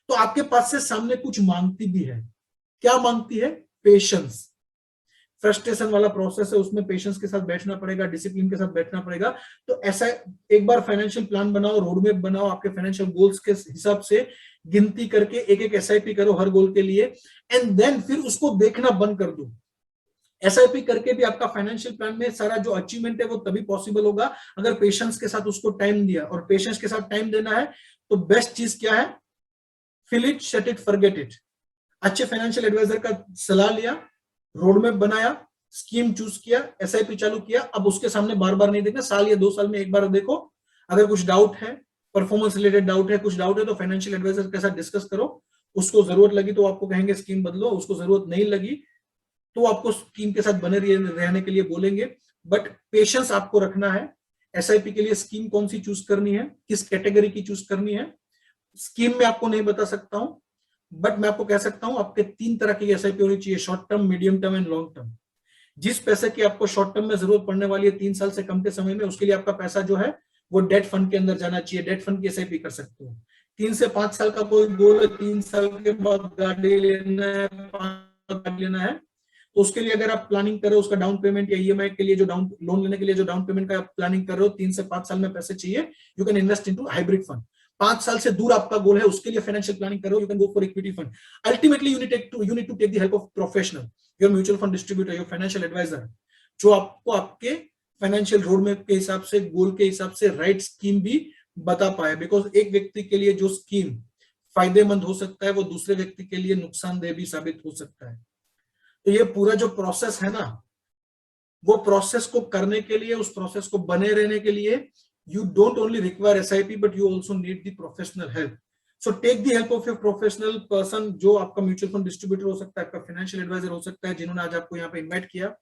तो आपके पास से सामने कुछ मांगती भी है। क्या मांगती है? पेशेंस। फ्रस्ट्रेशन वाला प्रोसेस है, उसमें पेशेंस के साथ बैठना पड़ेगा, डिसिप्लिन के साथ बैठना पड़ेगा। तो ऐसा एक बार फाइनेंशियल प्लान बनाओ, रोड मैप बनाओ, आपके फाइनेंशियल गोल्स के हिसाब से गिनती करके एक एक एसआईपी करो हर गोल के लिए, एंड देन फिर उसको देखना बंद कर दो। एसआईपी करके भी आपका फाइनेंशियल प्लान में सारा जो अचीवमेंट है वो तभी पॉसिबल होगा अगर पेशेंस के साथ उसको टाइम दिया, और पेशेंस के साथ टाइम देना है तो बेस्ट चीज क्या है, fill it, set it, forget it. अच्छे फाइनेंशियल एडवाइजर का सलाह लिया, रोड मैप बनाया, स्कीम चूज किया, एसआईपी चालू किया, अब उसके सामने बार बार नहीं देखना, साल या 2 साल में एक बार देखो। अगर कुछ डाउट है, परफॉर्मेंस रिलेटेड डाउट है, कुछ डाउट है, तो फाइनेंशियल एडवाइजर के साथ डिस्कस करो। उसको जरूरत लगी तो आपको कहेंगे स्कीम बदलो, उसको जरूरत नहीं लगी तो आपको स्कीम के साथ बने रहने के लिए बोलेंगे। बट पेशेंस आपको रखना है। एसआईपी के लिए स्कीम कौन सी चूज करनी है, किस कैटेगरी की चूज करनी है, स्कीम में आपको नहीं बता सकता हूं, बट मैं आपको कह सकता हूं आपके 3 तरह की एसआईपी होनी चाहिए, short term, medium term and long term. जिस पैसे की आपको शॉर्ट टर्म में जरूरत पड़ने वाली है 3 साल से कम के समय में, उसके लिए आपका पैसा जो है वो डेट फंड के अंदर जाना चाहिए, डेट फंड की एसआईपी कर सकते हो। 3 से 5 साल का कोई गोल है, 3 साल के बाद गाड़ी लेना है, 5 गाड़ी लेना है, तो उसके लिए अगर आप प्लानिंग कर रहे हो, उसका डाउन पेमेंट या ईएमआई के लिए जो डाउन लोन लेने के लिए जो डाउन पेमेंट का प्लानिंग कर रहे हो, 3 से 5 साल में पैसे चाहिए, you can invest into hybrid fund. 5 साल से दूर आपका गोल है, उसके लिए फाइनेंशियल प्लानिंग करो, you can go for equity fund. Ultimately you need to take the help of professional, your mutual fund distributor, your financial advisor, जो आपको आपके फाइनेंशियल रोडमैप के हिसाब से, गोल के हिसाब से राइट स्कीम भी बता पाए। बिकॉज एक व्यक्ति के लिए जो स्कीम फायदेमंद हो सकता है वो दूसरे व्यक्ति के लिए नुकसानदेह भी साबित हो सकता है। तो ये पूरा जो प्रोसेस है ना, वो प्रोसेस को करने के लिए, उस प्रोसेस को बने रहने के लिए you don't only require SIP but you also need the professional help. So take the help of your professional person, जो आपका म्यूचुअल फंड डिस्ट्रीब्यूटर हो सकता है, आपका फाइनेंशियल एडवाइजर हो सकता है, जिन्होंने आज आपको यहाँ पे इन्वाइट किया,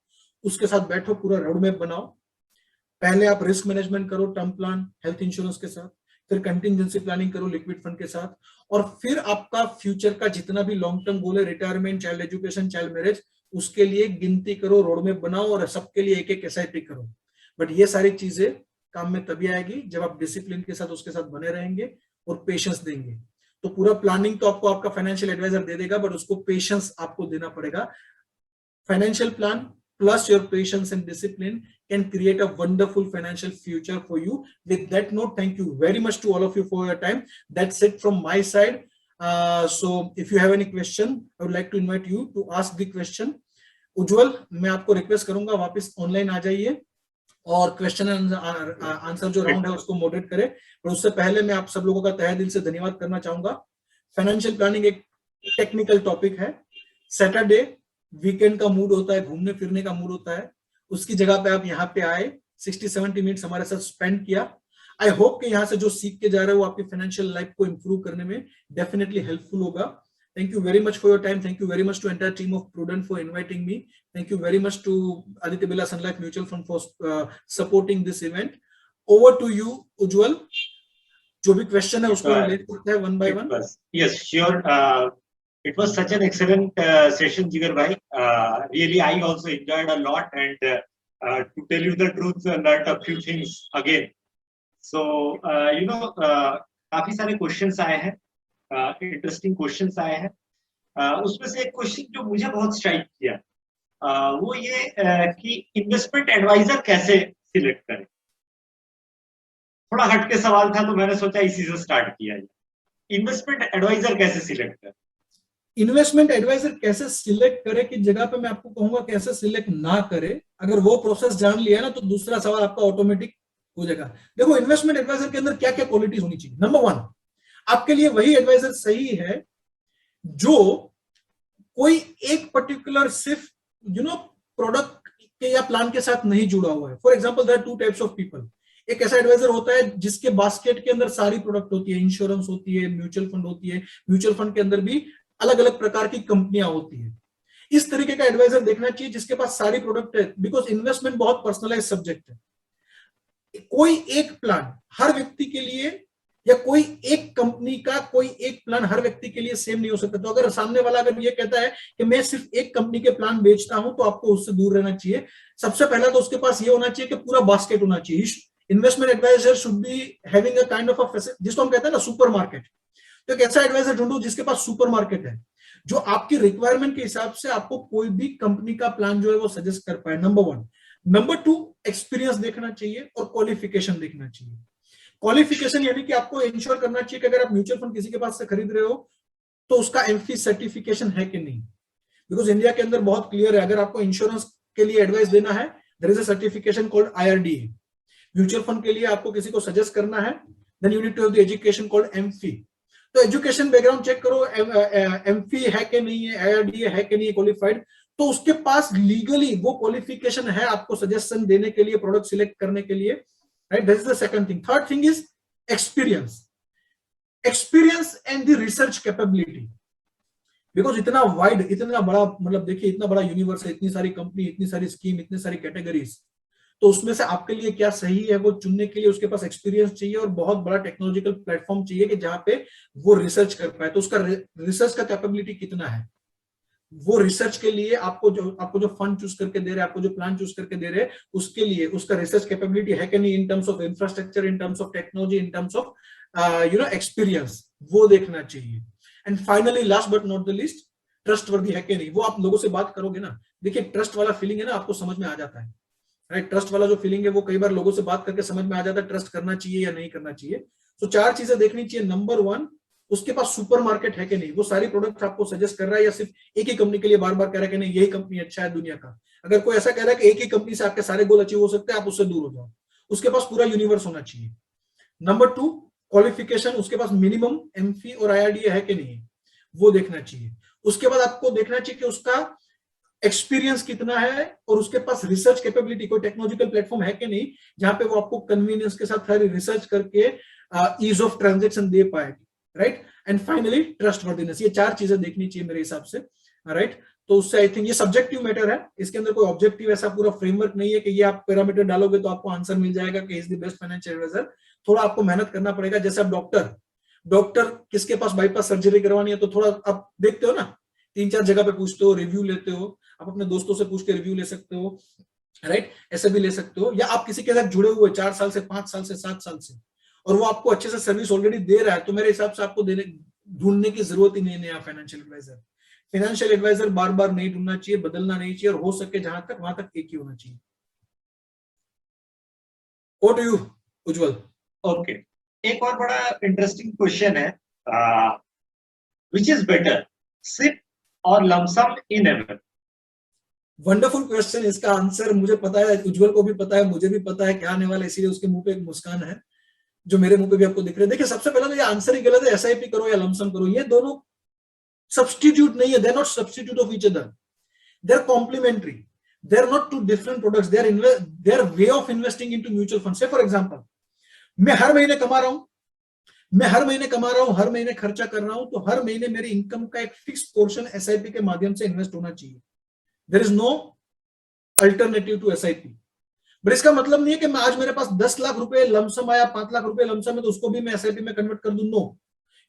उसके साथ बैठो, पूरा रोडमैप बनाओ। पहले आप रिस्क मैनेजमेंट करो, टर्म प्लान, हेल्थ इंश्योरेंस के साथ, फिर कंटिजेंसी प्लानिंग करो लिक्विड फंड के साथ, और फिर आपका फ्यूचर का जितना भी लॉन्ग टर्म गोल है, retirement, child education, child marriage, उसके लिए गिनती करो, रोडमैप बनाओ, और सबके लिए एक एक एसआईपी करो। बट ये सारी चीजें काम में तभी आएगी जब आप डिसिप्लिन के साथ उसके साथ बने रहेंगे और पेशेंस देंगे। तो पूरा प्लानिंग तो आपको आपका फाइनेंशियल एडवाइजर दे देगा, बट उसको पेशेंस आपको देना पड़ेगा। Financial plan plus your patience and discipline can create a wonderful financial future for you. With that note, thank you very much to all of you for your time. That's it from my side. So if you have any question, I would like to invite you to ask the question. उज्जवल, मैं आपको request करूंगा वापस online आ जाइए और question answer जो round है उसको moderate करें। पर उससे पहले मैं आप सब लोगों का तहे दिल से धन्यवाद करना चाहूंगा। फाइनेंशियल प्लानिंग एक टेक्निकल टॉपिक है। सैटरडे वीकेंड का मूड होता है, घूमने फिरने का मूड होता है, उसकी जगह पे आप यहाँ पे आए, 60-70 मिनट्स हमारे साथ स्पेंड किया। आई होप कि यहाँ से जो सीख के जा रहे हो वो आपकी फाइनेंशियल लाइफ को इंप्रूव करने में डेफिनेटली हेल्पफुल होगा। Thank you very much for your time. Thank you very much to entire team of Prudent for inviting me. Thank you very much to Aditya Birla Sun Life Mutual Fund for supporting this event. Over to you, Ujjwal. जो भी question है उसको ले सकते हैं one by one. Yes, sure. It was such an excellent session, Jigar bhai. Really, I also enjoyed a lot, and to tell you the truth, learned a few things again. So, काफी सारे questions आए हैं, interesting questions आए हैं। उसमें से एक question जो मुझे बहुत स्ट्राइक किया, वो ये कि इन्वेस्टमेंट एडवाइजर कैसे सिलेक्ट करें। थोड़ा हटके सवाल था तो मैंने सोचा इसी से स्टार्ट किया जाए। इन्वेस्टमेंट एडवाइजर कैसे सिलेक्ट करें? इन्वेस्टमेंट एडवाइजर कैसे सिलेक्ट करे की जगह पे मैं आपको कहूंगा कैसे सिलेक्ट ना करे। अगर वो प्रोसेस जान लिया ना तो दूसरा सवाल आपका ऑटोमेटिक हो जाएगा। देखो, इन्वेस्टमेंट एडवाइजर के अंदर क्या क्या क्वालिटीज होनी चाहिए। नंबर 1, आपके लिए वही एडवाइजर सही है जो कोई एक पर्टिकुलर सिर्फ प्रोडक्ट के या प्लान के साथ नहीं जुड़ा हुआ है। For example, there are 2 types of people. एक ऐसा एडवाइजर होता है जिसके बास्केट के अंदर सारी प्रोडक्ट होती है, इंश्योरेंस होती है, म्यूचुअल फंड होती है, म्यूचुअल फंड के अंदर भी अलग अलग प्रकार की कंपनियां होती है। इस तरीके का एडवाइजर देखना चाहिए जिसके पास सारी प्रोडक्ट है। बिकॉज इन्वेस्टमेंट बहुत पर्सनलाइज सब्जेक्ट है। कोई एक प्लान हर व्यक्ति के लिए या कोई एक कंपनी का कोई एक प्लान हर व्यक्ति के लिए सेम नहीं हो सकता। तो अगर सामने वाला अगर ये कहता है कि मैं सिर्फ एक कंपनी के प्लान बेचता हूं तो आपको उससे दूर रहना चाहिए। सबसे पहला तो उसके पास ये होना चाहिए कि पूरा बास्केट होना चाहिए। Investment advisor should be having a kind of a, जिसको हम कहते हैं ना सुपर मार्केट। तो एक ऐसा एडवाइजर ढूंढो जिसके पास सुपर मार्केट है, जो आपकी रिक्वायरमेंट के हिसाब से आपको कोई भी कंपनी का प्लान जो है वो सजेस्ट कर पाए। नंबर 1। नंबर 2, एक्सपीरियंस देखना चाहिए और क्वालिफिकेशन देखना चाहिए। क्वालिफिकेशन यानी कि आपको इंश्योर करना चाहिए कि अगर आप म्यूचुअल फंड किसी के पास से खरीद रहे हो तो उसका एमफी सर्टिफिकेशन है कि नहीं। बिकॉज इंडिया के अंदर बहुत क्लियर है, अगर आपको इंश्योरेंस के लिए एडवाइस देना है, there is a certification called IRDA। Mutual fund के लिए आपको किसी को सजेस्ट करना है, then you need to have the education called MFI। तो एजुकेशन बैकग्राउंड चेक करो, MFI है कि नहीं है, IRDA है कि नहीं है क्वालिफाइड, तो उसके पास लीगली वो क्वालिफिकेशन है आपको सजेशन देने के लिए, प्रोडक्ट सिलेक्ट करने के लिए, right. That is the second thing. Third thing is experience and the research capability. Because इतना वाइड, इतना बड़ा, मतलब देखिए इतना बड़ा यूनिवर्स है, इतनी सारी कंपनी, इतनी सारी स्कीम, इतनी सारी कैटेगरीज, तो उसमें से आपके लिए क्या सही है वो चुनने के लिए उसके पास एक्सपीरियंस चाहिए और बहुत बड़ा टेक्नोलॉजिकल प्लेटफॉर्म चाहिए कि जहां पे वो रिसर्च कर पाए। तो उसका रिसर्च का कैपेबिलिटी कितना है, वो रिसर्च के लिए आपको जो फंड चूज करके दे रहे हैं, आपको जो प्लान चूज करके दे रहे हैं, उसके लिए उसका रिसर्च कैपेबिलिटी है कि नहीं, इन terms of infrastructure, in terms of technology, in terms of experience, वो देखना चाहिए। And finally last but not the least, trustworthy है कि नहीं। वो आप लोगों से बात करोगे ना, देखिए ट्रस्ट वाला फीलिंग है ना, आपको समझ में आ जाता है, राइट। ट्रस्ट वाला जो फीलिंग है वो कई बार लोगों से बात करके समझ में आ जाता है, ट्रस्ट करना चाहिए या नहीं करना चाहिए। तो 4 चीजें देखनी चाहिए। नंबर 1, उसके पास सुपरमार्केट है कि नहीं, वो सारी प्रोडक्ट आपको सजेस्ट कर रहा है या सिर्फ एक ही कंपनी के लिए बार बार कह रहा है कि नहीं यही कंपनी अच्छा है दुनिया का। अगर कोई ऐसा कह रहा है कि एक ही कंपनी से आपके सारे गोल अचीव हो सकते हैं, आप उससे दूर हो जाओ। उसके पास पूरा यूनिवर्स होना चाहिए। नंबर 2, क्वालिफिकेशन, उसके पास मिनिमम MFI और IRDA है कि नहीं, वो देखना चाहिए। उसके बाद आपको देखना चाहिए कि उसका एक्सपीरियंस कितना है और उसके पास रिसर्च कैपेबिलिटी, कोई टेक्नोलॉजिकल प्लेटफॉर्म है कि नहीं जहां पे वो आपको कन्वीनियंस के साथ सारी रिसर्च करके ईज ऑफ ट्रांजैक्शन दे पाएगी, राइट। And finally trustworthiness. ये 4 चीजें देखनी चाहिए मेरे हिसाब से, राइट। तो उससे आई थिंक ये सब्जेक्टिव मैटर है, इसके अंदर कोई ऑब्जेक्टिव ऐसा पूरा फ्रेमवर्क नहीं है कि ये आप पैरामीटर डालोगे तो आपको आंसर मिल जाएगा कि is the best financial advisor. थोड़ा आपको मेहनत करना पड़ेगा। जैसे आप डॉक्टर किसके पास बाईपास सर्जरी करवानी है तो थोड़ा आप देखते हो ना, 3-4 जगह पे पूछते हो, रिव्यू लेते हो, आप अपने दोस्तों से पूछ के रिव्यू ले सकते हो, राइट। ऐसे भी ले सकते हो, या आप किसी के साथ जुड़े हुए 4 साल से, 5 साल से, 7 साल से, और वो आपको अच्छे से सर्विस ऑलरेडी दे रहा है, तो मेरे हिसाब से आपको ढूंढने की जरूरत ही नहीं है नया फाइनेंशियल एडवाइजर। फाइनेंशियल एडवाइजर बार बार नहीं ढूंढना चाहिए, बदलना नहीं चाहिए, और हो सके जहां तक वहां तक एक ही होना चाहिए। Over to you, Ujjwal. Okay, एक और बड़ा इंटरेस्टिंग क्वेश्चन है, विच इज बेटर, सिप और lump sum in ever? Wonderful question. इसका आंसर मुझे पता है, उज्जवल को भी पता है, मुझे भी पता है क्या आने वाला है, इसीलिए उसके मुंह पे एक मुस्कान है जो मेरे मुंह पे भी आपको दिख रहा है। देखिए सबसे पहले तो ये आंसर ही गलत है, SIP करो या लमसम करो, ये दोनों सब्स्टिट्यूट नहीं है, they are not substitute of each other, they are complementary, they are not two different products, they are way of investing into mutual fund. Say for example, मैं हर महीने कमा रहा हूं, हर महीने खर्चा कर रहा हूं, तो हर महीने मेरी इनकम का एक फिक्स पोर्शन SIP के माध्यम से इन्वेस्ट होना चाहिए। There is no alternative to SIP। But इसका मतलब नहीं है कि मैं आज मेरे पास 10 लाख रुपए लमसम आया, 5 लाख रुपए लमसम है तो उसको भी मैं SIP में कन्वर्ट कर दूं। No,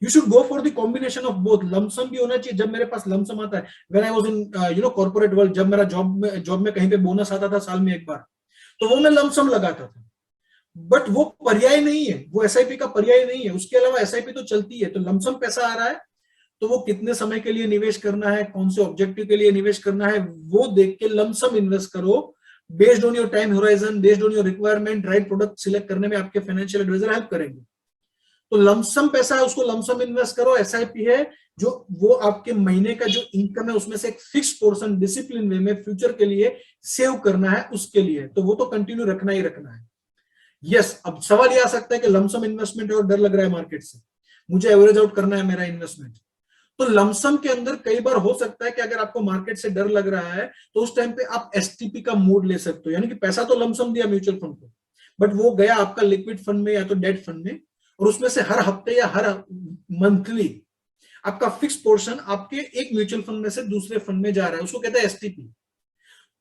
you should go for the combination of both. Lump sum भी होना चाहिए। जब मेरे पास लमसम आता है, when I was in corporate world, जब मेरा जॉब में कहीं पे बोनस आता था साल में एक बार, तो वो मैं लमसम लगाता था। बट वो पर्याय नहीं है, वो SIP का पर्याय नहीं है। उसके अलावा SIP तो चलती है। तो लमसम पैसा आ रहा है तो वो कितने समय के लिए निवेश करना है, कौन से ऑब्जेक्टिव के लिए निवेश करना है, वो देख के लमसम इन्वेस्ट करो। Based on your time horizon, based on your requirement, right product select करने में आपके फाइनेंशियल एडवाइजर हेल्प करेंगे। तो लमसम पैसा है उसको लमसम इन्वेस्ट करो। SIP है जो वो आपके महीने का जो इनकम है उसमें से एक फिक्स पोर्शन डिसिप्लिन वे में फ्यूचर के लिए सेव करना है, उसके लिए तो वो तो कंटिन्यू रखना ही रखना है। यस, अब सवाल ये आ सकता है कि लमसम इन्वेस्टमेंट है और डर लग रहा है मार्केट से, मुझे एवरेज आउट करना है मेरा इन्वेस्टमेंट। तो लमसम के अंदर कई बार हो सकता है कि अगर आपको मार्केट से डर लग रहा है तो उस टाइम पे आप STP का मोड ले सकते हो, यानी कि पैसा तो लमसम दिया म्यूचुअल फंड को, बट वो गया आपका लिक्विड फंड में या तो डेट फंड में, और उसमें से हर हफ्ते या हर मंथली आपका फिक्स पोर्शन आपके एक म्यूचुअल फंड में से दूसरे फंड में जा रहा है, उसको कहते हैं STP।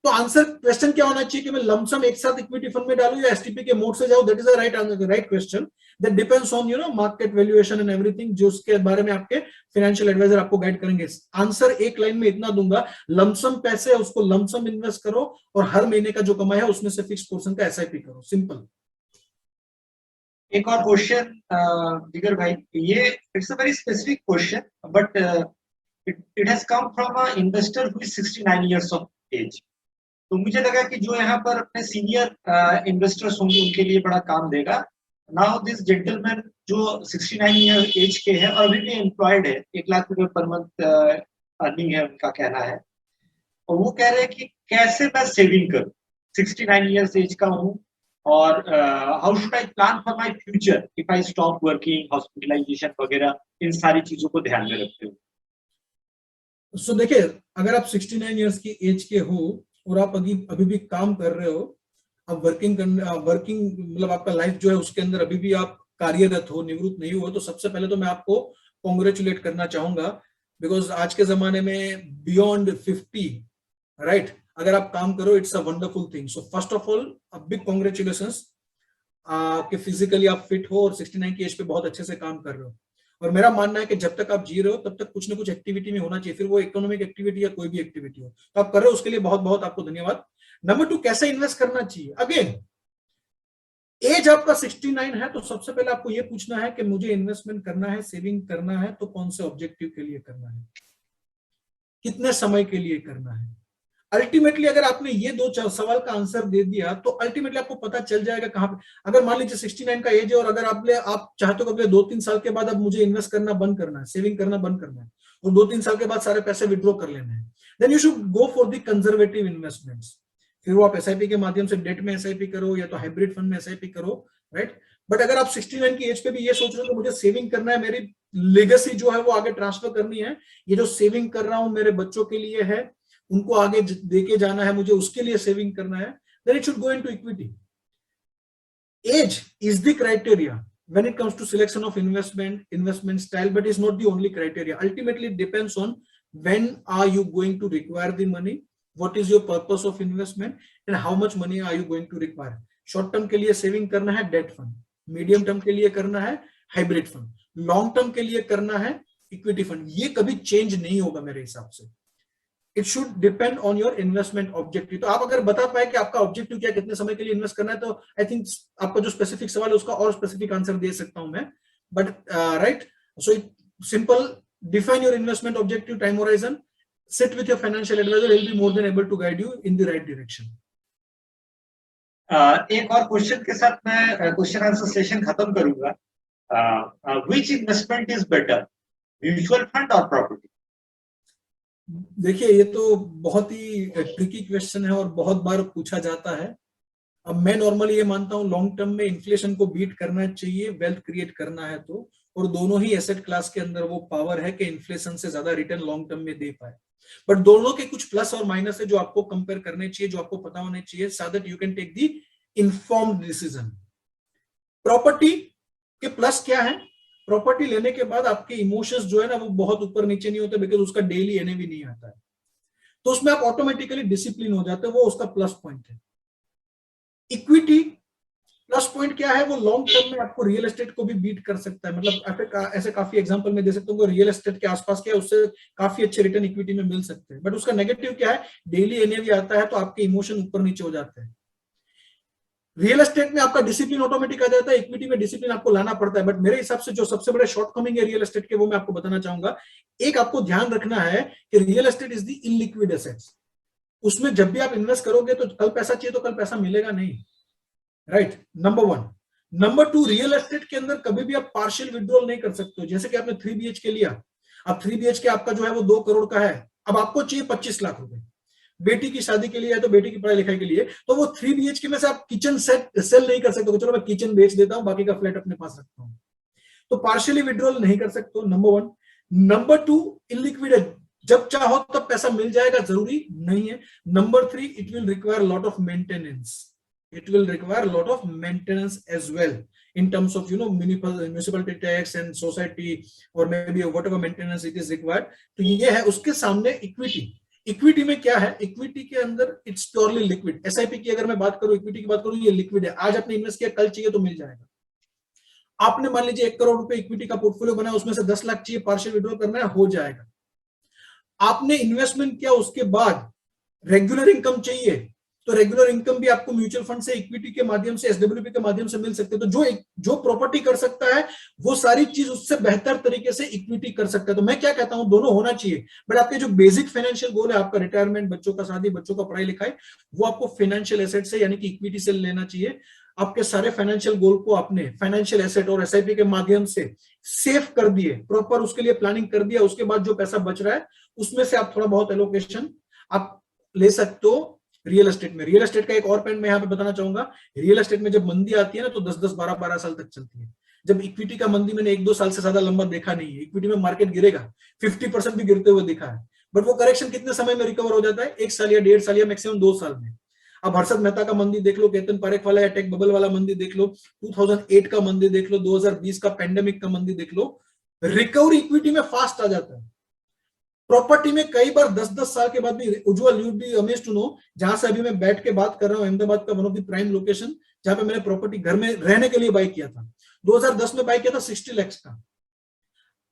तो आंसर क्वेश्चन क्या होना चाहिए कि मैं लमसम एक साथ इक्विटी फंड में डालूं या STP के मोड से जाऊं? That is the right answer, right question. That depends on market valuation and everything, जो उसके बारे में आपके फाइनेंशियल एडवाइजर आपको गाइड करेंगे। आंसर एक लाइन में इतना दूंगा, लमसम पैसे है उसको लमसम इन्वेस्ट करो और हर महीने का जो कमाई है उसमें से फिक्स पोर्शन का SIP करो, सिंपल। एक और क्वेश्चन जिगर भाई, ये it's a very specific question, but it has come from a investor who is 69 years of age. तो मुझे लगा कि जो यहाँ पर अपने सीनियर इन्वेस्टर्स होंगे उनके लिए बड़ा काम देगा। नाउ दिस जेंटलमैन जो 69 ईयर एज के हैं और अभी भी एम्प्लॉयड है, 1 लाख रुपए पर मंथ अर्निंग है उनका कहना है, और वो कह रहे हैं कि कैसे मैं सेविंग करूं, 69 इयर्स एज का हूं, और how should I plan for my future if I stop working, hospitalization वगैरह, इन सारी चीजों को ध्यान में रखते हुए। सो देखिए, अगर आप 69 इयर्स की एज के हो और आप अभी भी काम कर रहे हो, आप वर्किंग मतलब आपका लाइफ जो है उसके अंदर अभी भी आप कार्यरत हो, निवृत्त नहीं हो, तो सबसे पहले तो मैं आपको कॉन्ग्रेचुलेट करना चाहूंगा, बिकॉज आज के जमाने में बियॉन्ड 50, राइट, अगर आप काम करो, it's a wonderful thing. So first of all a big congratulations कि फिजिकली आप फिट हो और 69 की एज पे बहुत अच्छे से काम कर रहे हो। और मेरा मानना है कि जब तक आप जी रहे हो तब तक कुछ ना कुछ एक्टिविटी में होना चाहिए, फिर वो इकोनॉमिक एक्टिविटी या कोई भी एक्टिविटी हो, तो आप कर रहे हो, उसके लिए बहुत बहुत आपको धन्यवाद। नंबर 2, कैसे इन्वेस्ट करना चाहिए। अगेन, एज आपका 69 है तो सबसे पहले आपको ये पूछना है कि मुझे इन्वेस्टमेंट करना है, सेविंग करना है, तो कौन से ऑब्जेक्टिव के लिए करना है, कितने समय के लिए करना है। अल्टीमेटली अगर आपने ये दो सवाल का आंसर दे दिया तो अल्टीमेटली आपको पता चल जाएगा कहां पे। अगर मान लीजिए 69 का एज है और अगर आप चाहते हो अगले 2-3 साल के बाद अब मुझे इन्वेस्ट करना बंद करना है, सेविंग करना बंद करना है, और 2-3 साल के बाद सारे पैसे विड्रॉ कर लेने हैं, then you should go for the conservative investments. फिर वो आप एसआईपी के माध्यम से डेट में एसआईपी करो या तो हाइब्रिड फंड में एसआईपी करो, राइट। बट अगर आप 69 की एज पे भी ये सोच रहे हो कि मुझे सेविंग करना है, मेरी लेगेसी जो है वो आगे ट्रांसफर करनी है, ये जो सेविंग कर रहा हूं मेरे बच्चों के लिए है, उनको आगे देके जाना है, मुझे उसके लिए सेविंग करना है, then it should go into equity. Age is the criteria when it comes to selection of investment style, but it's not the only criteria. Ultimately it depends on when are you going to require the money, what is your purpose of investment, and how much money are you going to require. Short term के लिए saving करना है date fund, medium term के लिए करना है hybrid fund, long term के लिए करना है इक्विटी फंड। ये कभी चेंज नहीं होगा मेरे हिसाब से। It should depend on your investment objective. तो आप अगर बता पाए कि आपका ऑब्जेक्टिव क्या, कितने समय के लिए इन्वेस्ट करना है, तो आई थिंक आपका जो स्पेसिफिक सवाल है उसका और स्पेसिफिक आंसर दे सकता हूं मैं। But right, so it simple, define your investment objective, time horizon, sit with your financial advisor, he will be more than able to guide you in the right direction. एक और question के साथ मैं question answer session खत्म करूंगा। Which investment is better, mutual fund और property? देखिए, ये तो बहुत ही ट्रिकी क्वेश्चन है और बहुत बार पूछा जाता है। अब मैं नॉर्मली ये मानता हूँ लॉन्ग टर्म में इन्फ्लेशन को बीट करना चाहिए, वेल्थ क्रिएट करना है तो, और दोनों ही एसेट क्लास के अंदर वो पावर है कि इन्फ्लेशन से ज्यादा रिटर्न लॉन्ग टर्म में दे पाए। बट दोनों के कुछ प्लस और माइनस है जो आपको कंपेयर करने चाहिए, जो आपको पता होने चाहिए, so that you can take the informed decision. Property के प्लस क्या है, प्रॉपर्टी लेने के बाद आपके इमोशंस जो है ना वो बहुत ऊपर नीचे नहीं होते, बिकॉज उसका डेली एनएवी नहीं आता है, तो उसमें आप ऑटोमेटिकली डिसिप्लिन हो जाते हैं, वो उसका प्लस पॉइंट है। इक्विटी प्लस पॉइंट क्या है, वो लॉन्ग टर्म में आपको रियल एस्टेट को भी बीट कर सकता है। मतलब ऐसे काफी एग्जांपल में दे सकता हूँ, रियल एस्टेट के आसपास क्या है उससे काफी अच्छे रिटर्न इक्विटी में मिल सकते हैं। बट उसका नेगेटिव क्या है, डेली एनएवी आता है तो आपके इमोशन ऊपर नीचे हो जाते हैं। रियल एस्टेट में आपका डिसिप्लिन ऑटोमेटिक आ जाता है, इक्विटी में डिसिप्लिन आपको लाना पड़ता है। बट मेरे हिसाब से जो सबसे बड़े शॉर्टकमिंग है रियल एस्टेट के, वो मैं आपको बताना चाहूंगा। एक आपको ध्यान रखना है कि real estate is the illiquid assets. उसमें जब भी आप इन्वेस्ट करोगे तो कल पैसा चाहिए तो कल पैसा मिलेगा नहीं, right, number 1। Number 2, real estate के अंदर कभी भी आप पार्शियल विड्रॉल नहीं कर सकते हो। जैसे कि आपने 3 BHK लिया, अब 3 BHK आपका जो है वो 2 करोड़ का है, अब आपको चाहिए 25 लाख रुपए, बेटी की शादी के लिए है तो बेटी की पढ़ाई लिखाई के लिए, तो वो 3 BHK में से आप किचन सेट सेल नहीं कर सकते, चलो मैं किचन बेच देता हूं, बाकी का फ्लैट अपने पास रखता हूं, तो पार्शियली विड्रॉल नहीं कर सकते हो, नंबर 1। नंबर 2, इलिक्विड है, जब चाहो तब पैसा मिल जाएगा, जरूरी नहीं है। Number 3, it will require lot of maintenance, it will require a lot of maintenance as well in terms of municipality tax and society or maybe whatever maintenance it is required। तो ये है उसके सामने इक्विटी में क्या है, equity के अंदर इट्स प्योरली लिक्विड। एसआईपी की अगर मैं बात करूं, इक्विटी की बात करूं, ये लिक्विड है, आज आपने इन्वेस्ट किया कल चाहिए तो मिल जाएगा। आपने मान लीजिए 1 करोड़ रुपए इक्विटी का पोर्टफोलियो बनाया, उसमें से 10 लाख चाहिए, पार्शियल विड्रॉल करना है, हो जाएगा। आपने इन्वेस्टमेंट किया, उसके बाद रेगुलर इनकम चाहिए, तो रेगुलर इनकम भी आपको म्यूचुअल फंड से, इक्विटी के माध्यम से, एसडब्ल्यूपी के माध्यम से मिल सकते हैं। तो जो प्रॉपर्टी कर सकता है वो सारी चीज उससे बेहतर तरीके से इक्विटी कर सकता है। तो मैं क्या कहता हूं, दोनों होना चाहिए। बट आपके जो बेसिक फाइनेंशियल गोल है, आपका रिटायरमेंट, बच्चों का शादी, बच्चों का पढ़ाई लिखाई, वो आपको फाइनेंशियल एसेट से यानी कि इक्विटी से लेना चाहिए। आपके सारे फाइनेंशियल गोल को आपने फाइनेंशियल एसेट और एसआईपी के माध्यम से सेव कर दिए, प्रॉपर उसके लिए प्लानिंग कर दिया, उसके बाद जो पैसा बच रहा है उसमें से आप थोड़ा बहुत एलोकेशन आप ले सकते हो रियल एस्टेट का एक और पॉइंट मैं यहाँ पे बताना चाहूंगा। रियल एस्टेट में जब मंदी आती है ना तो 10-10, 12-12 साल तक चलती है। जब इक्विटी का मंदी मैंने 1-2 साल से ज्यादा लंबा देखा नहीं है। इक्विटी में मार्केट गिरेगा, 50% भी गिरते हुए दिखा है, बट वो करेक्शन कितने समय में रिकवर हो जाता है? 1 साल या 1.5 साल या मैक्सिमम 2 साल में। अब हर्षद मेहता का मंदी देख लो, केतन पारेख वाला या टेक बबल वाला मंदी देख लो, 2008 का मंदी देख लो, 2020 का पेंडेमिक का मंदी देख लो, रिकवरी इक्विटी में फास्ट आ जाता है। प्रॉपर्टी में कई बार 10-10 साल के बाद भी, उज्जवल you be amazed to know, जहां से अभी मैं बैठ के बात कर रहा हूं, अहमदाबाद का one of the prime location, जहां पे मैंने प्रॉपर्टी घर में रहने के लिए बाय किया था, 2010 में बाय किया था 60 लाख का।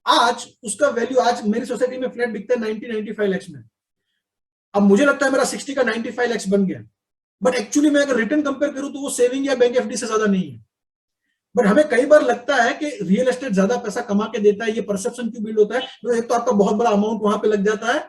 आज उसका वैल्यू, आज मेरी सोसाइटी में फ्लैट बिकता है 90-95 लाख में। अब मुझे लगता है मेरा 60 का 95 लाख बन गया, बट एक्चुअली मैं अगर रिटर्न कंपेयर करूं तो वो सेविंग या बैंक एफडी से ज्यादा नहीं है। बट हमें कई बार लगता है कि रियल एस्टेट ज्यादा पैसा कमा के देता है, ये परसेप्शन क्यों बिल्ड होता है? तो एक तो आपका बहुत बड़ा अमाउंट वहां पे लग जाता है,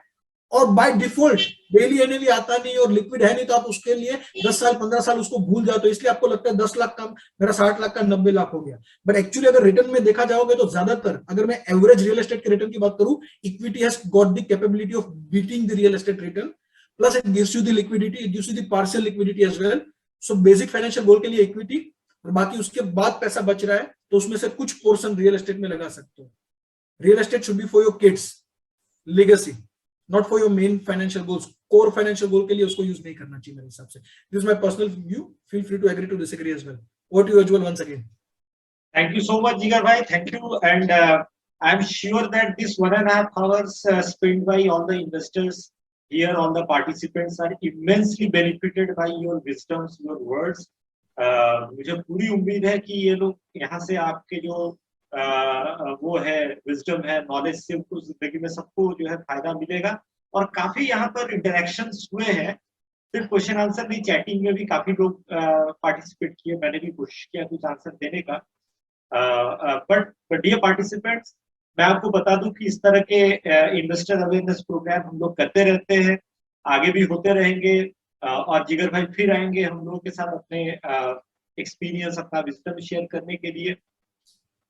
और बाय डिफॉल्ट डेली एनएवी आता नहीं और लिक्विड है नहीं, तो आप उसके लिए 10 साल 15 साल उसको भूल जाते हो, इसलिए आपको लगता है 10 लाख का मेरा 60 लाख का 90 लाख हो गया। बट एक्चुअली अगर रिटर्न में देखा जाओगे तो ज्यादातर, अगर मैं एवरेज रियल एस्टेट के रिटर्न की बात करूं, equity has got the capability of beating the real estate return, plus it gives you the liquidity, it gives you the partial liquidity as well. So basic financial goal के लिए equity, और बाकी उसके बाद पैसा बच रहा है तो उसमें से कुछ पोर्शन रियल एस्टेट में लगा सकते हो। Real estate should be for your kids legacy, not for your main financial goals. Core financial goal के लिए उसको यूज नहीं करना चाहिए मेरे हिसाब से। This is my personal view, feel free to agree to disagree as well. What you Ujjwal once again. Thank you so much, Jigar bhai. Thank you, and I'm sure that this 1.5 hours spent by all the investors here, all the participants are immensely benefited by your wisdoms, your words. मुझे पूरी उम्मीद है कि ये लोग यहाँ से आपके जो वो है विजडम है, नॉलेज से उनको जिंदगी में सबको जो है फायदा मिलेगा। और काफी यहाँ पर इंटरेक्शंस हुए हैं, सिर्फ क्वेश्चन आंसर नहीं, चैटिंग में भी काफी लोग पार्टिसिपेट किए, मैंने भी कोशिश किया कुछ आंसर देने का। बट डियर पार्टिसिपेंट्स, मैं आपको बता दूं कि इस तरह के इन्वेस्टर अवेयरनेस प्रोग्राम हम लोग करते रहते हैं, आगे भी होते रहेंगे। और जिगर भाई फिर आएंगे हम लोगों के साथ अपने एक्सपीरियंस, अपना विजडम शेयर करने के लिए।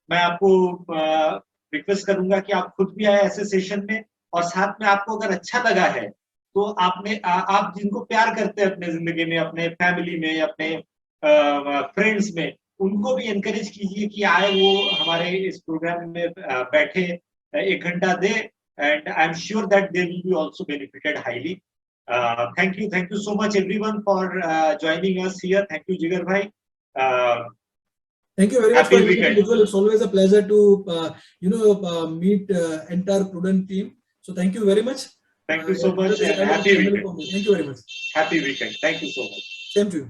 मैं आपको रिक्वेस्ट करूंगा कि आप खुद भी आए ऐसे सेशन में, और साथ में आपको अगर अच्छा लगा है तो आप जिनको प्यार करते हैं अपने जिंदगी में, अपने फैमिली में, अपने फ्रेंड्स में, उनको भी एनकरेज कीजिए कि आए वो हमारे इस प्रोग्राम में बैठे, 1 घंटा दे, and I am sure that they will be also benefited highly. Thank you so much everyone for joining us here. Thank you, Jigar bhai. Thank you very much for inviting me. It's always a pleasure to meet entire Prudent team. So thank you very much. Thank you so much. Happy weekend. Thank you very much. Happy weekend. Thank you so much. Same to you.